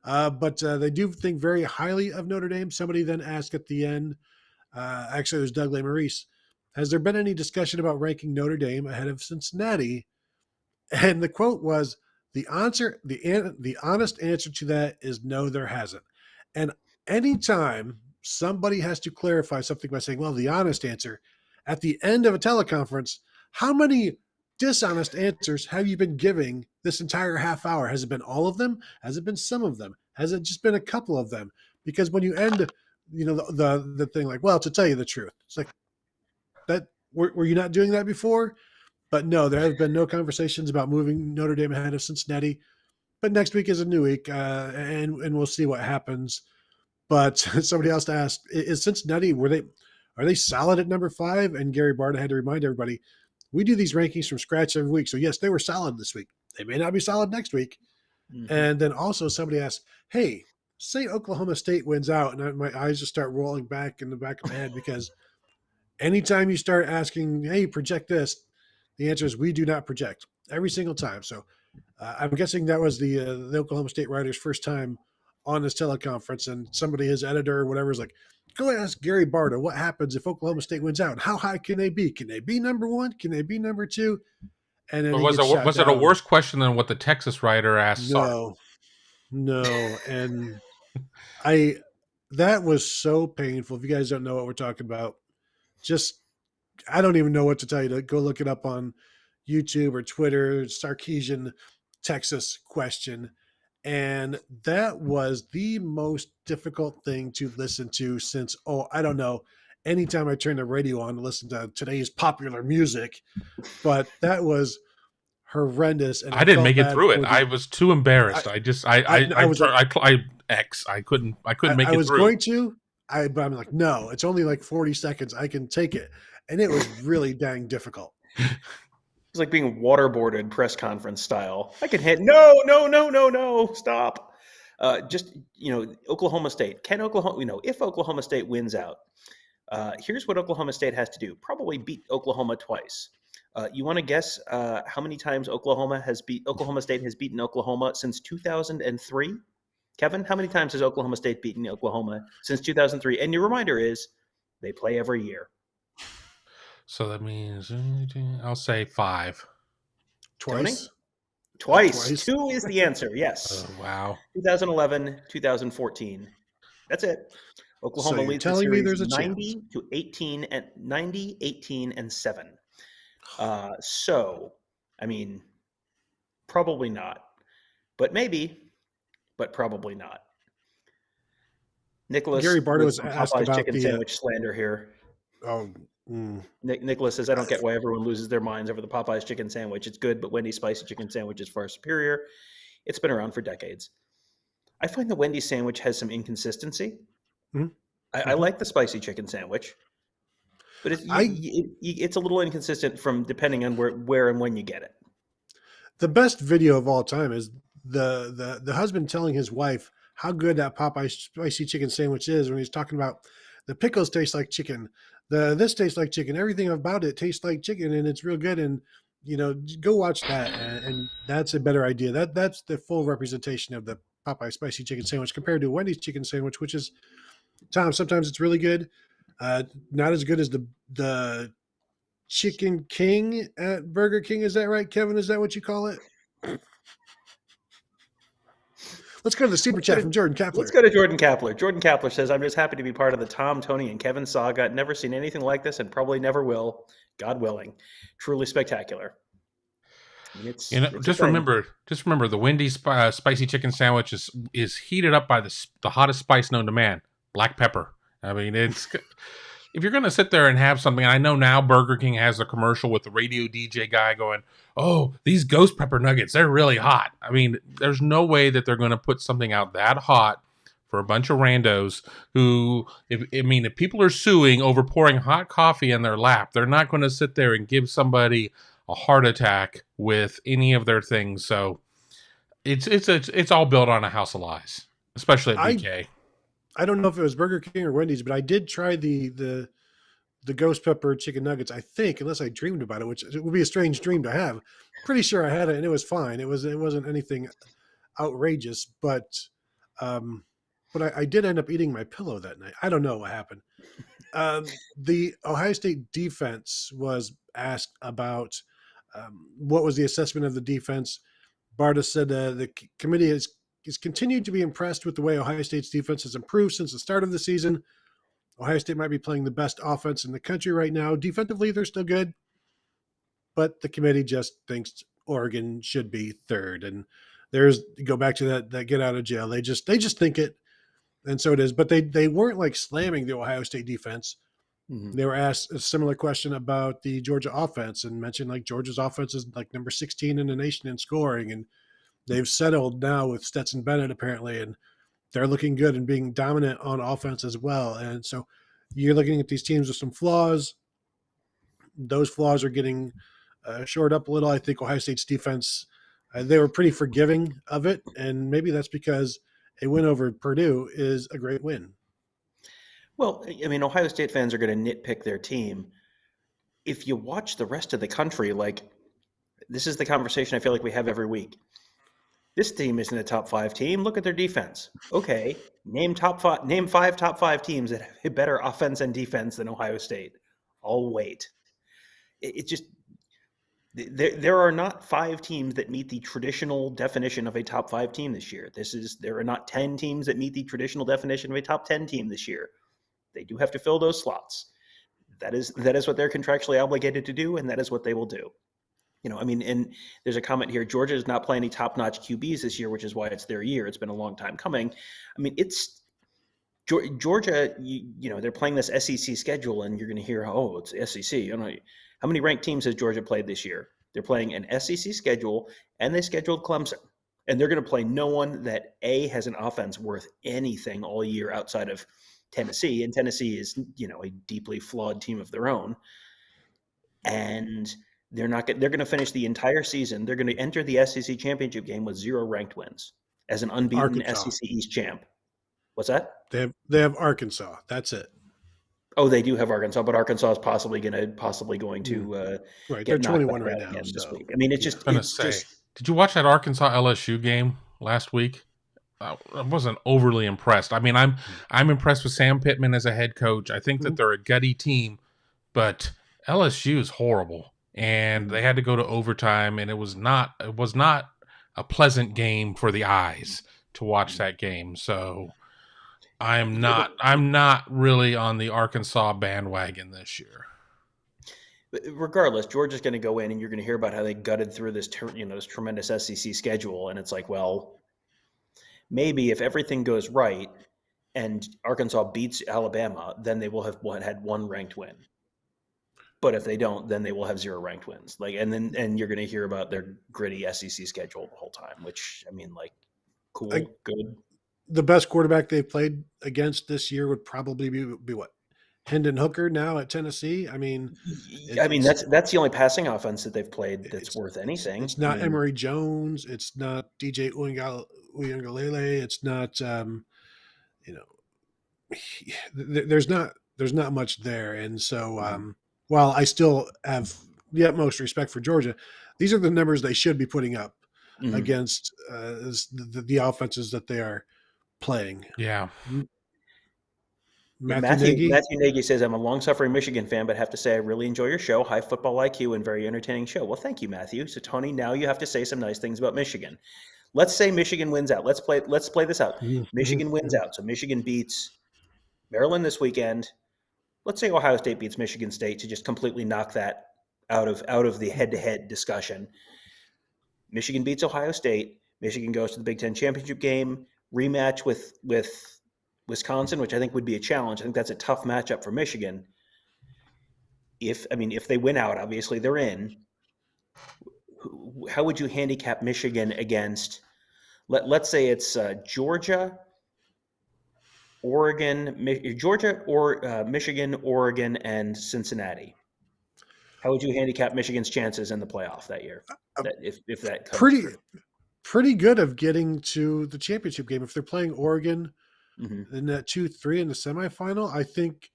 But they do think very highly of Notre Dame. Somebody then asked at the end, actually it was Doug Maurice, has there been any discussion about ranking Notre Dame ahead of Cincinnati? And the quote was, the honest answer to that is no, there hasn't. And anytime somebody has to clarify something by saying, well, the honest answer, at the end of a teleconference, how many dishonest answers have you been giving this entire half hour? Has it been all of them? Has it been some of them? Has it just been a couple of them? Because when you end, the thing like, well, to tell you the truth, it's like that. Were you not doing that before? But no, there have been no conversations about moving Notre Dame ahead of Cincinnati. But next week is a new week, and we'll see what happens. But somebody else asked, is Cincinnati, are they solid at number 5? And Gary Barta had to remind everybody, we do these rankings from scratch every week. So yes, they were solid this week. They may not be solid next week. Mm-hmm. And then also somebody asked, hey, say Oklahoma State wins out, and my eyes just start rolling back in the back of my head, because anytime you start asking, hey, project this, the answer is we do not project every single time. So I'm guessing that was the Oklahoma State writer's first time on this teleconference, and somebody, his editor or whatever, is like, go ask Gary Barta what happens if Oklahoma State wins out. How high can they be? Can they be number 1? Can they be number 2? And then was it a worse question than what the Texas writer asked? No. And that was so painful. If you guys don't know what we're talking about, I don't even know what to tell you. To go look it up on YouTube or Twitter. Sarkeesian Texas question. And that was the most difficult thing to listen to since, I don't know, anytime I turn the radio on to listen to today's popular music. But that was horrendous. And I didn't felt make it bad through it. for I the- was too embarrassed. I was like, I X. I couldn't make I it was through. going to, but I'm like, no, it's only like 40 seconds. I can take it. And it was really dang difficult. It's like being waterboarded press conference style. I can hit no, stop. Just Oklahoma State. If Oklahoma State wins out, here's what Oklahoma State has to do. Probably beat Oklahoma twice. You want to guess how many times Oklahoma State has beaten Oklahoma since 2003? Kevin, how many times has Oklahoma State beaten Oklahoma since 2003? And your reminder is they play every year. So that means I'll say 5. Twice. Tony? Twice. 2 is the answer. Yes. Oh, wow. 2011, 2014. That's it. Oklahoma So you're leads the telling me series there's a 90 to 18 and 90, 18, and 7. So, I mean, probably not, but maybe, but probably not. Nicholas, Gary Barta with was some asked Popeye's about chicken the sandwich slander here. Nicholas says, I don't get why everyone loses their minds over the Popeye's chicken sandwich. It's good, but Wendy's spicy chicken sandwich is far superior. It's been around for decades. I find the Wendy's sandwich has some inconsistency. Mm-hmm. I like the spicy chicken sandwich, but it's a little inconsistent from depending on where and when you get it. The best video of all time is the husband telling his wife how good that Popeye spicy chicken sandwich is when he's talking about the pickles taste like chicken, this tastes like chicken, everything about it tastes like chicken, and it's real good. And go watch that, and that's a better idea. That's the full representation of the Popeye spicy chicken sandwich compared to Wendy's chicken sandwich, which is, Tom, sometimes it's really good, not as good as the Chicken King at Burger King. Is that right, Kevin? Is that what you call it? Let's go to the super chat from Jordan Kapler. Let's go to Jordan Kapler. Jordan Kapler says, I'm just happy to be part of the Tom, Tony, and Kevin saga. Never seen anything like this and probably never will, God willing. Truly spectacular. I mean, just remember the Wendy's spicy chicken sandwich is heated up by the hottest spice known to man, black pepper. I mean, it's if you're going to sit there and have something, and I know now Burger King has a commercial with the radio DJ guy going, oh, these ghost pepper nuggets, they're really hot. I mean, there's no way that they're going to put something out that hot for a bunch of randos who, if people are suing over pouring hot coffee in their lap, they're not going to sit there and give somebody a heart attack with any of their things. So it's all built on a house of lies, especially at BK. I don't know if it was Burger King or Wendy's, but I did try the ghost pepper chicken nuggets, I think, unless I dreamed about it, which it would be a strange dream to have. Pretty sure I had it and it was fine. It wasn't anything outrageous, but I did end up eating my pillow that night. I don't know what happened. The Ohio State defense was asked about what was the assessment of the defense. Barta said the committee has continued to be impressed with the way Ohio State's defense has improved since the start of the season. Ohio State might be playing the best offense in the country right now. Defensively, they're still good, but the committee just thinks Oregon should be third. And go back to that get out of jail. They just think it, and so it is. But they weren't like slamming the Ohio State defense. Mm-hmm. They were asked a similar question about the Georgia offense and mentioned like Georgia's offense is like number 16 in the nation in scoring, and they've settled now with Stetson Bennett apparently, and they're looking good and being dominant on offense as well. And so you're looking at these teams with some flaws. Those flaws are getting shored up a little. I think Ohio State's defense, they were pretty forgiving of it, and maybe that's because a win over Purdue is a great win. Well, I mean, Ohio State fans are going to nitpick their team. If you watch the rest of the country, like this is the conversation I feel like we have every week. This team isn't a top 5 team. Look at their defense. Okay, name 5 top 5 teams that have a better offense and defense than Ohio State. I'll wait. It just there are not 5 teams that meet the traditional definition of a top 5 team this year. There are not 10 teams that meet the traditional definition of a top 10 team this year. They do have to fill those slots. That is what they're contractually obligated to do, and that is what they will do. And there's a comment here. Georgia does not play any top-notch QBs this year, which is why it's their year. It's been a long time coming. I mean, it's Georgia. They're playing this SEC schedule, and you're going to hear, "Oh, it's SEC." How many ranked teams has Georgia played this year? They're playing an SEC schedule, and they scheduled Clemson. And they're going to play no one that, A, has an offense worth anything all year outside of Tennessee. And Tennessee is, a deeply flawed team of their own. And they're going to finish the entire season. They're going to enter the SEC championship game with 0 ranked wins as an unbeaten Arkansas. SEC East champ. What's that? They have Arkansas. That's it. Oh, they do have Arkansas, but Arkansas is possibly going to right. Get They're 21 out right now this week. So. I mean, it's just. Did you watch that Arkansas LSU game last week? I wasn't overly impressed. I mean, I'm impressed with Sam Pittman as a head coach. I think that they're a gutty team, but LSU is horrible, and they had to go to overtime, and it was not a pleasant game for the eyes to watch that game. So I'm not really on the Arkansas bandwagon this year. Regardless, Georgia's going to go in, and you're going to hear about how they gutted through this tremendous SEC schedule, and it's like, well, maybe if everything goes right and Arkansas beats Alabama, then they will have had 1 ranked win. But if they don't, then they will have 0 ranked wins. And you're going to hear about their gritty SEC schedule the whole time, which, I mean, cool, good. The best quarterback they've played against this year would probably be what? Hendon Hooker now at Tennessee. I mean, that's the only passing offense that they've played that's worth anything. It's not Emory Jones. It's not DJ Uiagalelei. It's not, there's not much there. And so, while I still have the utmost respect for Georgia, these are the numbers they should be putting up against the offenses that they are playing. Yeah. Matthew Nagy says, I'm a long-suffering Michigan fan, but have to say I really enjoy your show. High football IQ and very entertaining show. Well, thank you, Matthew. So, Tony, now you have to say some nice things about Michigan. Let's say Michigan wins out. Let's play this out. Michigan wins out. So Michigan beats Maryland this weekend. Let's say Ohio State beats Michigan State to just completely knock that out of the head-to-head discussion. Michigan beats Ohio State. Michigan goes to the Big Ten championship game, rematch with Wisconsin, which I think would be a challenge. I think that's a tough matchup for Michigan. If they win out, obviously they're in. How would you handicap Michigan against, let's say it's Georgia, Michigan, Oregon, and Cincinnati? How would you handicap Michigan's chances in the playoff that year? If that comes pretty good of getting to the championship game. If they're playing Oregon in that 2-3 in the semifinal, I think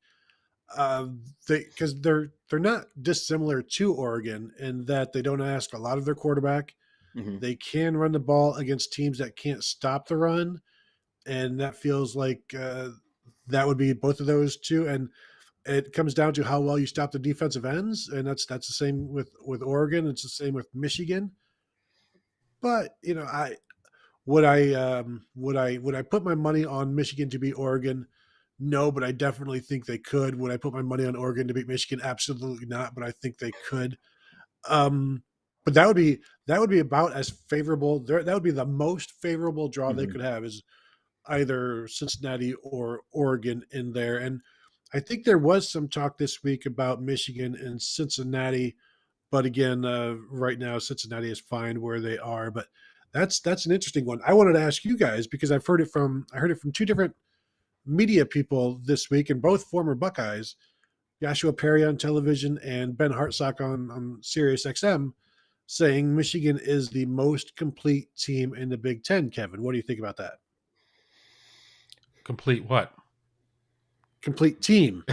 because they're not dissimilar to Oregon in that they don't ask a lot of their quarterback. They can run the ball against teams that can't stop the run, and that feels like that would be both of those two. And it comes down to how well you stop the defensive ends, and that's the same with Oregon. It's the same with Michigan. But would I put my money on Michigan to beat Oregon? No, but I definitely think they could. Would I put my money on Oregon to beat Michigan? Absolutely not, but I think they could. But that would be about as favorable. That would be the most favorable draw they could have, is either Cincinnati or Oregon in there. And I think there was some talk this week about Michigan and Cincinnati, but again, right now Cincinnati is fine where they are. But that's an interesting one. I wanted to ask you guys, because I heard it from 2 different media people this week, and both former Buckeyes, Joshua Perry on television and Ben Hartsock on Sirius XM, saying Michigan is the most complete team in the Big Ten. Kevin, what do you think about that? Complete what? Complete team.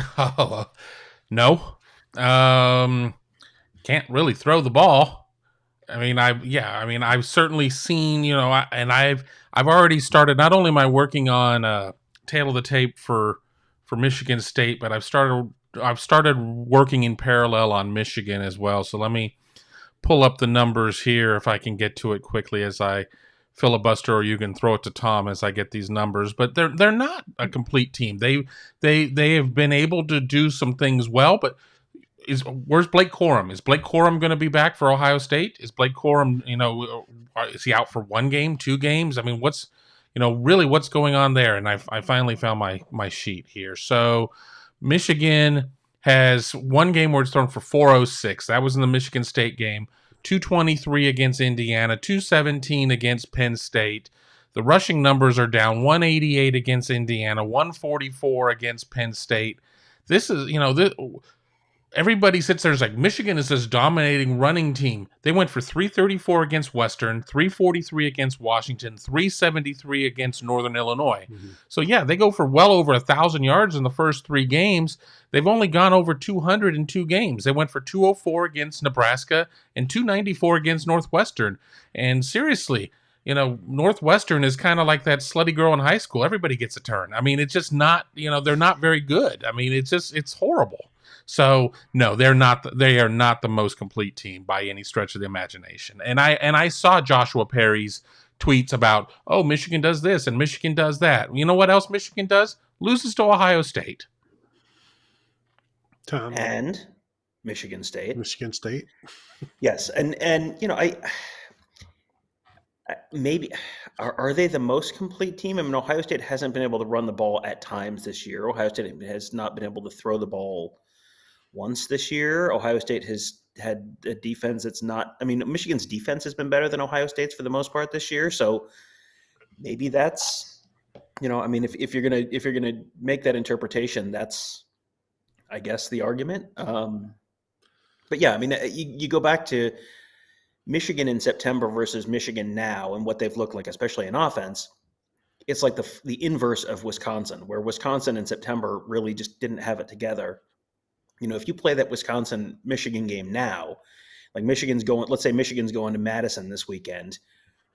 No. Can't really throw the ball. I've certainly seen, and I've already started, not only am I working on tail of the tape for Michigan State, but I've started working in parallel on Michigan as well. So let me pull up the numbers here if I can get to it quickly as I filibuster, or you can throw it to Tom as I get these numbers. But they're not a complete team. They have been able to do some things well, but where's Blake Corum? Is Blake Corum going to be back for Ohio State? Is Blake Corum, is he out for 1 game, 2 games? I mean, really what's going on there? And I finally found my sheet here. So Michigan has 1 game where it's thrown for 406. That was in the Michigan State game. 223 against Indiana, 217 against Penn State. The rushing numbers are down, 188 against Indiana, 144 against Penn State. This is, everybody sits there and is like, Michigan is this dominating running team. They went for 334 against Western, 343 against Washington, 373 against Northern Illinois. Mm-hmm. So, yeah, they go for well over 1,000 yards in the first 3 games. They've only gone over 200 in 2 games. They went for 204 against Nebraska and 294 against Northwestern. And seriously, Northwestern is kind of like that slutty girl in high school. Everybody gets a turn. I mean, it's just not, they're not very good. I mean, it's horrible. So no, they are not the most complete team by any stretch of the imagination. And I saw Joshua Perry's tweets about, oh, Michigan does this and Michigan does that. You know what else Michigan does? Loses to Ohio State. Tom. And Michigan State. Yes. And I maybe are they the most complete team? I mean, Ohio State hasn't been able to run the ball at times this year. Ohio State has not been able to throw the ball once this year. Ohio State has had a defense that's not, Michigan's defense has been better than Ohio State's for the most part this year. So maybe that's, if you're going to make that interpretation, that's, I guess, the argument. But yeah, you go back to Michigan in September versus Michigan now and what they've looked like, especially in offense. It's like the inverse of Wisconsin, where Wisconsin in September really just didn't have it together. If you play that Wisconsin-Michigan game now, like let's say Michigan's going to Madison this weekend.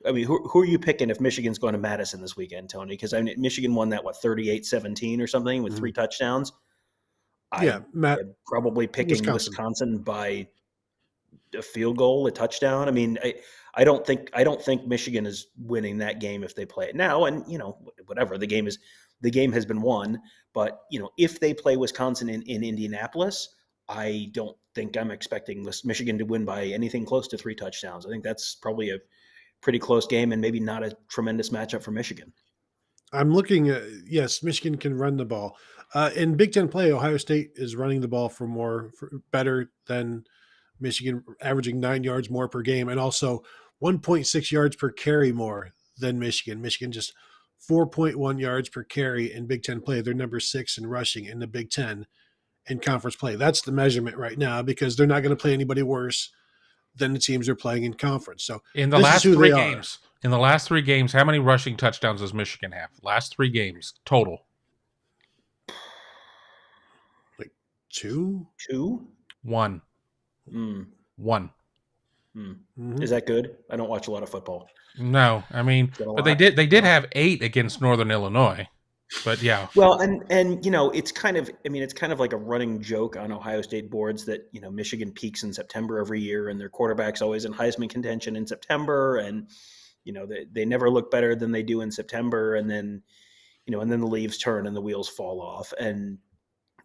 I mean, who are you picking if Michigan's going to Madison this weekend, Tony? Because Michigan won that, 38-17 or something with 3 touchdowns. I'm probably picking Wisconsin by a field goal, a touchdown. I don't think Michigan is winning that game if they play it now. And whatever, the game has been won. But if they play Wisconsin in Indianapolis, I don't think I'm expecting Michigan to win by anything close to 3 touchdowns. I think that's probably a pretty close game and maybe not a tremendous matchup for Michigan. I'm looking at, yes, Michigan can run the ball. In Big Ten play, Ohio State is running the ball better than Michigan, averaging 9 yards more per game, and also 1.6 yards per carry more than Michigan. Michigan just 4.1 yards per carry in Big Ten play. They're number 6 in rushing in the Big Ten in conference play. That's the measurement right now because they're not going to play anybody worse than the teams they're playing in conference. So in the last 3 games, how many rushing touchdowns does Michigan have? Last 3 games total. Like 2? 1. 1. Mm-hmm. Is that good? I don't watch a lot of football. No, but they did have 8 against Northern Illinois. But yeah. Well, and it's kind of like a running joke on Ohio State boards that, Michigan peaks in September every year and their quarterback's always in Heisman contention in September and they never look better than they do in September and then the leaves turn and the wheels fall off. And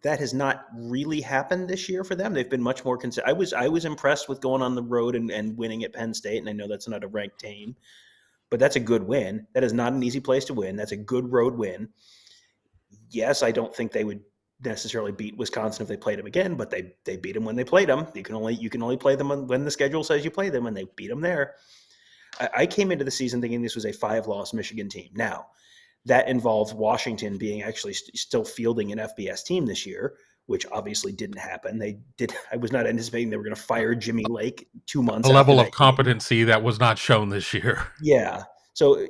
that has not really happened this year for them. They've been much more I was impressed with going on the road and winning at Penn State, and I know that's not a ranked team, but that's a good win. That is not an easy place to win. That's a good road win. Yes, I don't think they would necessarily beat Wisconsin if they played them again, but they beat them when they played them. You can only play them when the schedule says you play them, and they beat them there. I came into the season thinking this was a 5-loss Michigan team. Now, that involves Washington being actually still fielding an FBS team this year, which obviously didn't happen. I was not anticipating they were going to fire Jimmy Lake 2 months. A level of competency that was not shown this year. Yeah. So,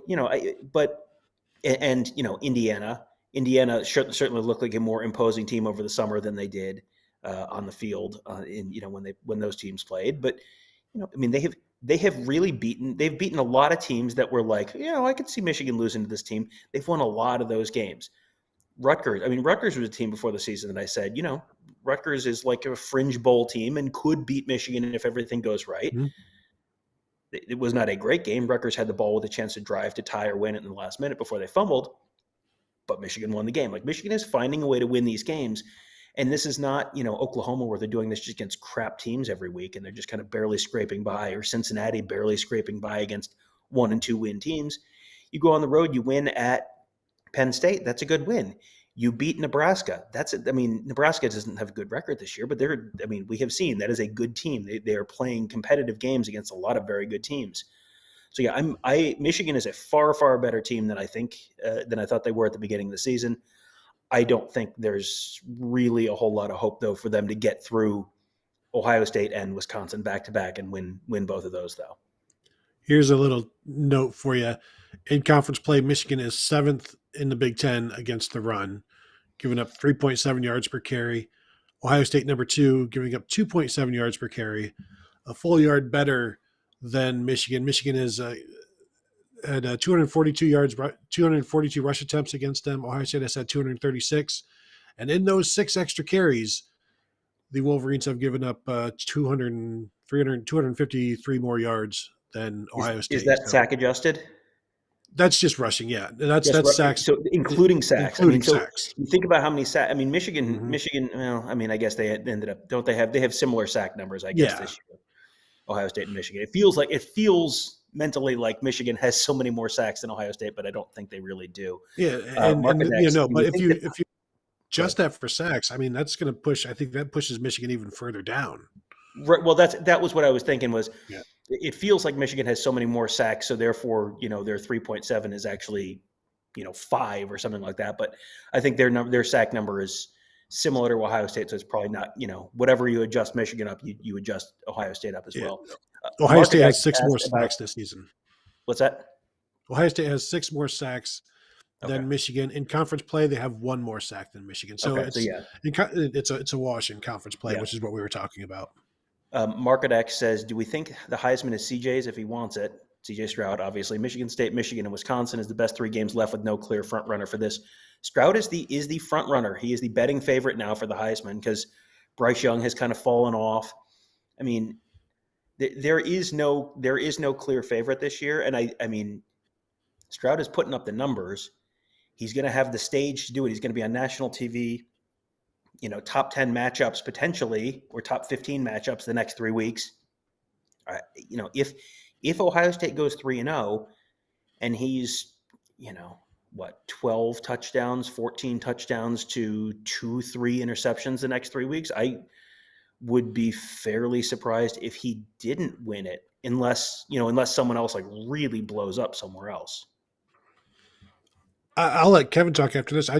Indiana certainly looked like a more imposing team over the summer than they did on the field when those teams played. But they have really beaten a lot of teams that were like, I could see Michigan losing to this team. They've won a lot of those games. Rutgers was a team before the season that I said, Rutgers is like a fringe bowl team and could beat Michigan if everything goes right. Mm-hmm. It was not a great game. Rutgers had the ball with a chance to drive to tie or win it in the last minute before they fumbled, but Michigan won the game. Like, Michigan is finding a way to win these games. And this is not, Oklahoma where they're doing this just against crap teams every week and they're just kind of barely scraping by, or Cincinnati barely scraping by against 1 and 2 win teams. You go on the road, you win at Penn State. That's a good win. You beat Nebraska. That's it. I mean, Nebraska doesn't have a good record this year, but we have seen that is a good team. They are playing competitive games against a lot of very good teams. So yeah, Michigan is a far, far better team than I thought they were at the beginning of the season. I don't think there's really a whole lot of hope though for them to get through Ohio State and Wisconsin back to back and win both of those though. Here's a little note for you. In conference play, Michigan is 7th in the Big Ten against the run, giving up 3.7 yards per carry. Ohio State number 2, giving up 2.7 yards per carry, a full yard better than Michigan. Michigan is had 242 rush attempts against them. Ohio State has had 236. And in those 6 extra carries, the Wolverines have given up 253 more yards than Ohio State. Is that sack adjusted? That's just rushing, yeah. That's sacks. So including sacks. Sacks. You think about how many sacks. I mean, Michigan. Mm-hmm. Michigan. Well, I mean, I guess they ended up. Don't they have? They have similar sack numbers, I guess, this year. Ohio State and Michigan. It feels mentally like Michigan has so many more sacks than Ohio State, but I don't think they really do. Yeah, but if you adjust that for sacks, I mean, that's going to push. I think that pushes Michigan even further down. Right. Well, that was what I was thinking. It feels like Michigan has so many more sacks, so therefore, their 3.7 is actually, 5 or something like that. But I think their sack number is similar to Ohio State, so it's probably not, whatever you adjust Michigan up, you adjust Ohio State up as well. Ohio State has 6 more sacks this season. What's that? Ohio State has 6 more sacks than Michigan. In conference play, they have 1 more sack than Michigan. So it's a wash in conference play, which is what we were talking about. Market X says, do we think the Heisman is CJ's if he wants it? CJ Stroud, obviously. Michigan State, Michigan, and Wisconsin is the best 3 games left with no clear front runner for this. Stroud is the front runner. He is the betting favorite now for the Heisman because Bryce Young has kind of fallen off. I mean, there is no clear favorite this year, and I mean, Stroud is putting up the numbers. He's going to have the stage to do it. He's going to be on national TV. Top 10 matchups potentially, or top 15 matchups the next 3 weeks. If Ohio State goes 3-0 and he's, 12 touchdowns, 14 touchdowns to 2-3 interceptions the next 3 weeks, I would be fairly surprised if he didn't win it unless someone else like really blows up somewhere else. I'll let Kevin talk after this.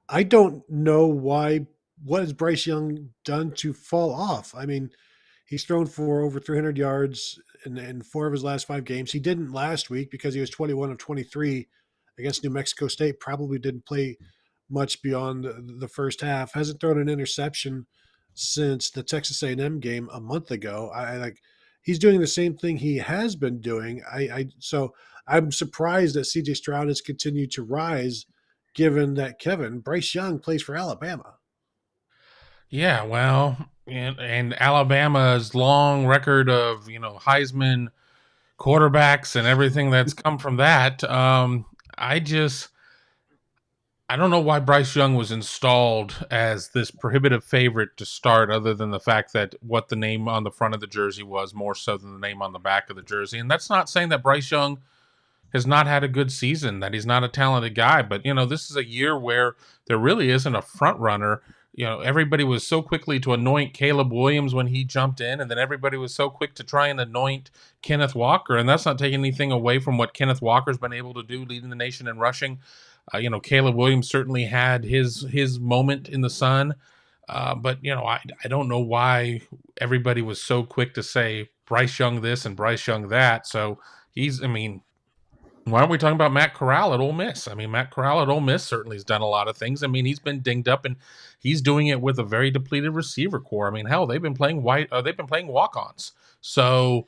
I don't know what has Bryce Young done to fall off? I mean, he's thrown for over 300 yards in 4 of his last 5 games. He didn't last week because he was 21 of 23 against New Mexico State. Probably didn't play much beyond the first half. Hasn't thrown an interception since the Texas A&M game a month ago. He's doing the same thing he has been doing. So I'm surprised that CJ Stroud has continued to rise, given that Bryce Young plays for Alabama. Yeah, well, and Alabama's long record of, Heisman quarterbacks and everything that's come from that. I don't know why Bryce Young was installed as this prohibitive favorite to start, other than the fact that what the name on the front of the jersey was more so than the name on the back of the jersey. And that's not saying that Bryce Young has not had a good season, that he's not a talented guy. But, this is a year where there really isn't a front runner. Everybody was so quickly to anoint Caleb Williams when he jumped in, and then everybody was so quick to try and anoint Kenneth Walker. And that's not taking anything away from what Kenneth Walker's been able to do, leading the nation in rushing. Caleb Williams certainly had his moment in the sun. But I don't know why everybody was so quick to say Bryce Young this and Bryce Young that. So why aren't we talking about Matt Corral at Ole Miss? I mean, Matt Corral at Ole Miss certainly has done a lot of things. I mean, he's been dinged up, and he's doing it with a very depleted receiver core. I mean, hell, they've been playing walk-ons. So,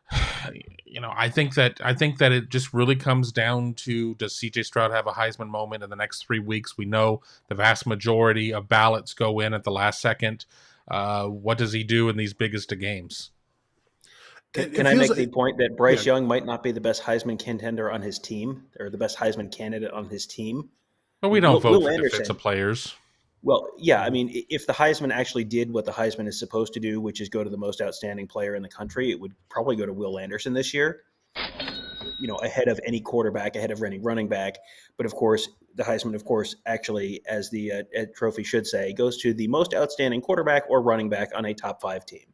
I think that it just really comes down to, does CJ Stroud have a Heisman moment in the next 3 weeks? We know the vast majority of ballots go in at the last second. What does he do in these biggest of games? Can I make the point that Bryce Young might not be the best Heisman contender on his team, or the best Heisman candidate on his team? But we don't vote for defensive players. Well, yeah, I mean, if the Heisman actually did what the Heisman is supposed to do, which is go to the most outstanding player in the country, it would probably go to Will Anderson this year. ahead of any quarterback, ahead of any running back. But of course, the Heisman, of course, actually, as the trophy should say, goes to the most outstanding quarterback or running back on a top 5 team,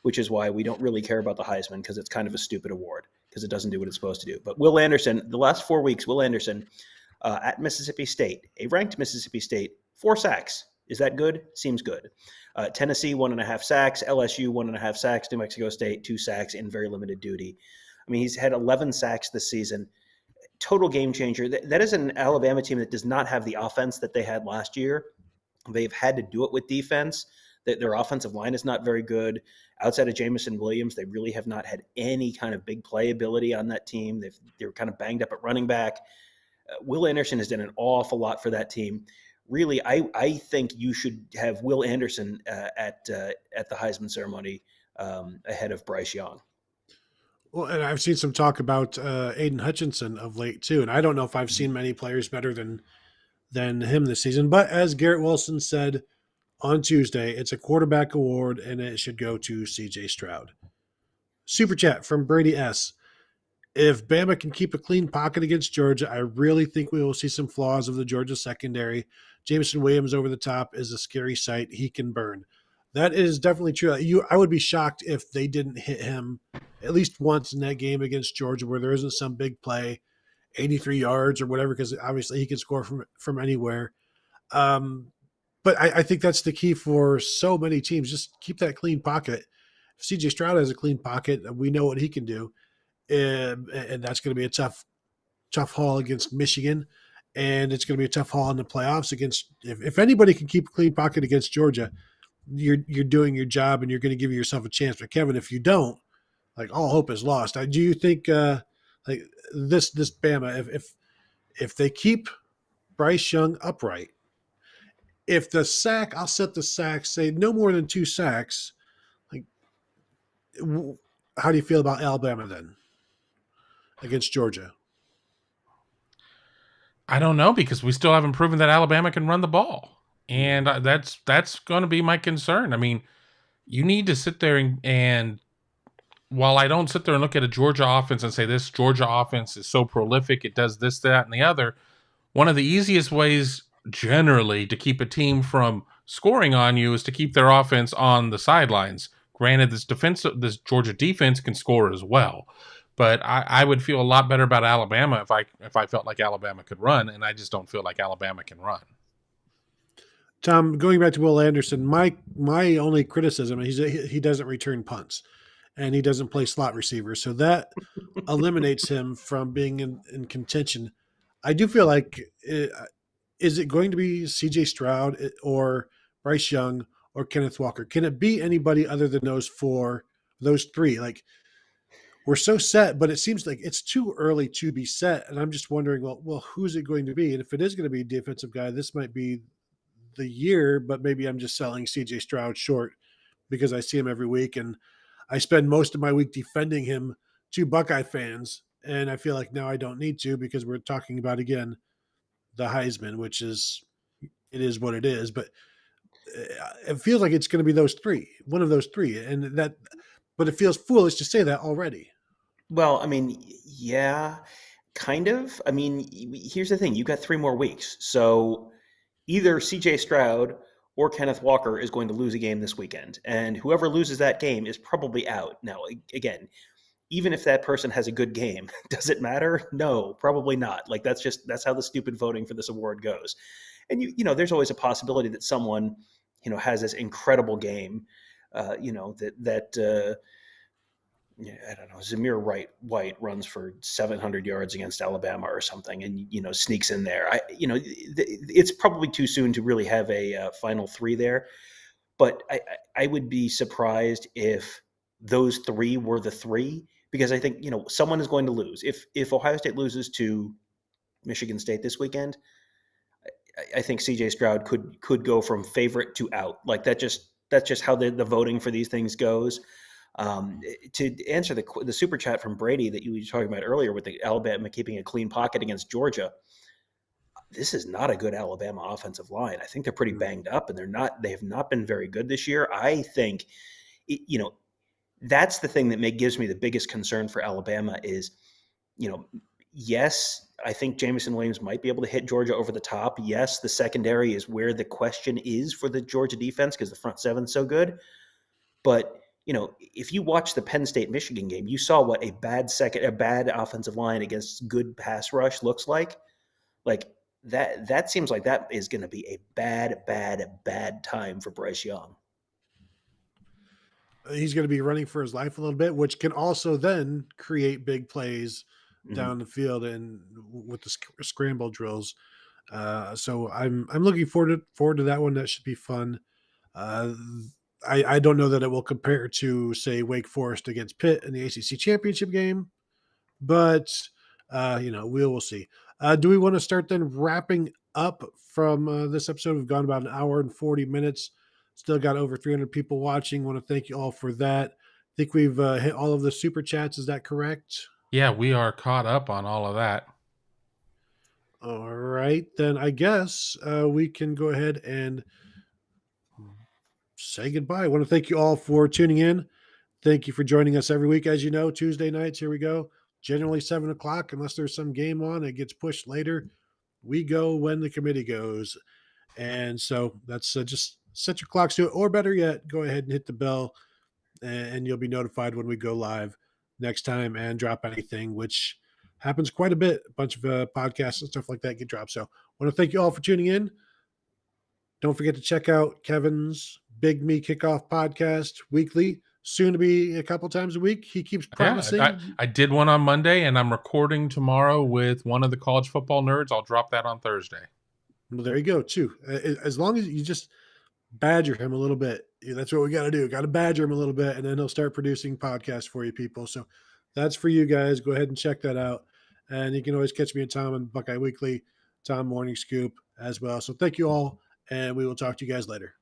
which is why we don't really care about the Heisman, because it's kind of a stupid award because it doesn't do what it's supposed to do. But Will Anderson, the last 4 weeks, Will Anderson at Mississippi State, a ranked Mississippi State, 4 sacks. Is that good? Seems good. Tennessee, 1.5 sacks. LSU, 1.5 sacks. New Mexico State, 2 sacks in very limited duty. I mean, he's had 11 sacks this season. Total game changer. That is an Alabama team that does not have the offense that they had last year. They've had to do it with defense. Their offensive line is not very good. Outside of Jamison Williams, they really have not had any kind of big playability on that team. They're kind of banged up at running back. Will Anderson has done an awful lot for that team. Really, I think you should have Will Anderson at the Heisman ceremony ahead of Bryce Young. Well, and I've seen some talk about Aiden Hutchinson of late too, and I don't know if I've seen many players better than him this season. But as Garrett Wilson said on Tuesday, it's a quarterback award, and it should go to C.J. Stroud. Super chat from Brady S. If Bama can keep a clean pocket against Georgia, I really think we will see some flaws of the Georgia secondary. Jameson Williams over the top is a scary sight. He can burn. That is definitely true. I would be shocked if they didn't hit him at least once in that game against Georgia where there isn't some big play, 83 yards or whatever, because obviously he can score from anywhere. But I think that's the key for so many teams. Just keep that clean pocket. If C.J. Stroud has a clean pocket, we know what he can do. And that's going to be a tough haul against Michigan, and it's going to be a tough haul in the playoffs against. If anybody can keep a clean pocket against Georgia, you're doing your job, and you're going to give yourself a chance. But Kevin, if you don't, like, all hope is lost. Do you think like this Bama, if they keep Bryce Young upright, if the sack, I'll set the sack, say no more than 2 sacks, like, how do you feel about Alabama then against Georgia? I don't know, because we still haven't proven that Alabama can run the ball. And that's going to be my concern. I mean, you need to sit there and while I don't sit there and look at a Georgia offense and say this Georgia offense is so prolific, it does this, that, and the other, one of the easiest ways generally to keep a team from scoring on you is to keep their offense on the sidelines. Granted, this Georgia defense can score as well. But I would feel a lot better about Alabama if I felt like Alabama could run, and I just don't feel like Alabama can run. Tom, going back to Will Anderson, my only criticism is he doesn't return punts, and he doesn't play slot receiver, so that eliminates him from being in contention. I do feel like, is it going to be C.J. Stroud or Bryce Young or Kenneth Walker? Can it be anybody other than those 3? Like, we're so set, but it seems like it's too early to be set. And I'm just wondering, well, who's it going to be? And if it is going to be a defensive guy, this might be the year, but maybe I'm just selling CJ Stroud short because I see him every week. And I spend most of my week defending him to Buckeye fans. And I feel like now I don't need to, because we're talking about, again, the Heisman, it is what it is. But it feels like it's going to be one of those 3. But it feels foolish to say that already. Well, I mean, yeah, kind of. I mean, here's the thing. You've got 3 more weeks. So either CJ Stroud or Kenneth Walker is going to lose a game this weekend. And whoever loses that game is probably out. Now, again, even if that person has a good game, does it matter? No, probably not. Like, that's how the stupid voting for this award goes. And, there's always a possibility that someone, has this incredible game, I don't know, Zamir White runs for 700 yards against Alabama or something, and sneaks in there. It's probably too soon to really have a final 3 there, but I would be surprised if those 3 were the 3, because I think someone is going to lose. If Ohio State loses to Michigan State this weekend, I think CJ Stroud could go from favorite to out. Like, that's just how the voting for these things goes. To answer the super chat from Brady that you were talking about earlier with the Alabama keeping a clean pocket against Georgia, this is not a good Alabama offensive line. I think they're pretty banged up, and they have not been very good this year. I think, that's the thing that gives me the biggest concern for Alabama is Yes, I think Jamison Williams might be able to hit Georgia over the top. Yes, the secondary is where the question is for the Georgia defense because the front seven's so good. But if you watch the Penn State Michigan game, you saw what a bad offensive line against good pass rush looks like. Like that seems like that is going to be a bad time for Bryce Young. He's going to be running for his life a little bit, which can also then create big plays down the field and with the scramble drills. So I'm looking forward to that one. That should be fun. I don't know that it will compare to, say, Wake Forest against Pitt in the ACC championship game, but we'll see. Do we want to start then wrapping up from this episode? We've gone about an hour and 40 minutes. Still got over 300 people watching. Want to thank you all for that. I think we've hit all of the super chats. Is that correct? Yeah, we are caught up on all of that. All right, then I guess we can go ahead and say goodbye. I want to thank you all for tuning in. Thank you for joining us every week. As you know, Tuesday nights, here we go. Generally 7 o'clock, unless there's some game on, it gets pushed later. We go when the committee goes. And so that's just set your clocks to it. Or better yet, go ahead and hit the bell and you'll be notified when we go live next time and drop anything, which happens quite a bit. A bunch of podcasts and stuff like that get dropped. So I want to thank you all for tuning in. Don't forget to check out Kevin's Big Me Kickoff podcast weekly, soon to be a couple times a week. He keeps promising. Yeah, I did one on Monday, and I'm recording tomorrow with one of the college football nerds. I'll drop that on Thursday. Well, there you go, too. As long as you just badger him a little bit, that's what we got to do. Got to badger him a little bit, and then he'll start producing podcasts for you people. So that's for you guys. Go ahead and check that out. And you can always catch me at Tom and Buckeye Weekly, Tom Morning Scoop as well. So thank you all, and we will talk to you guys later.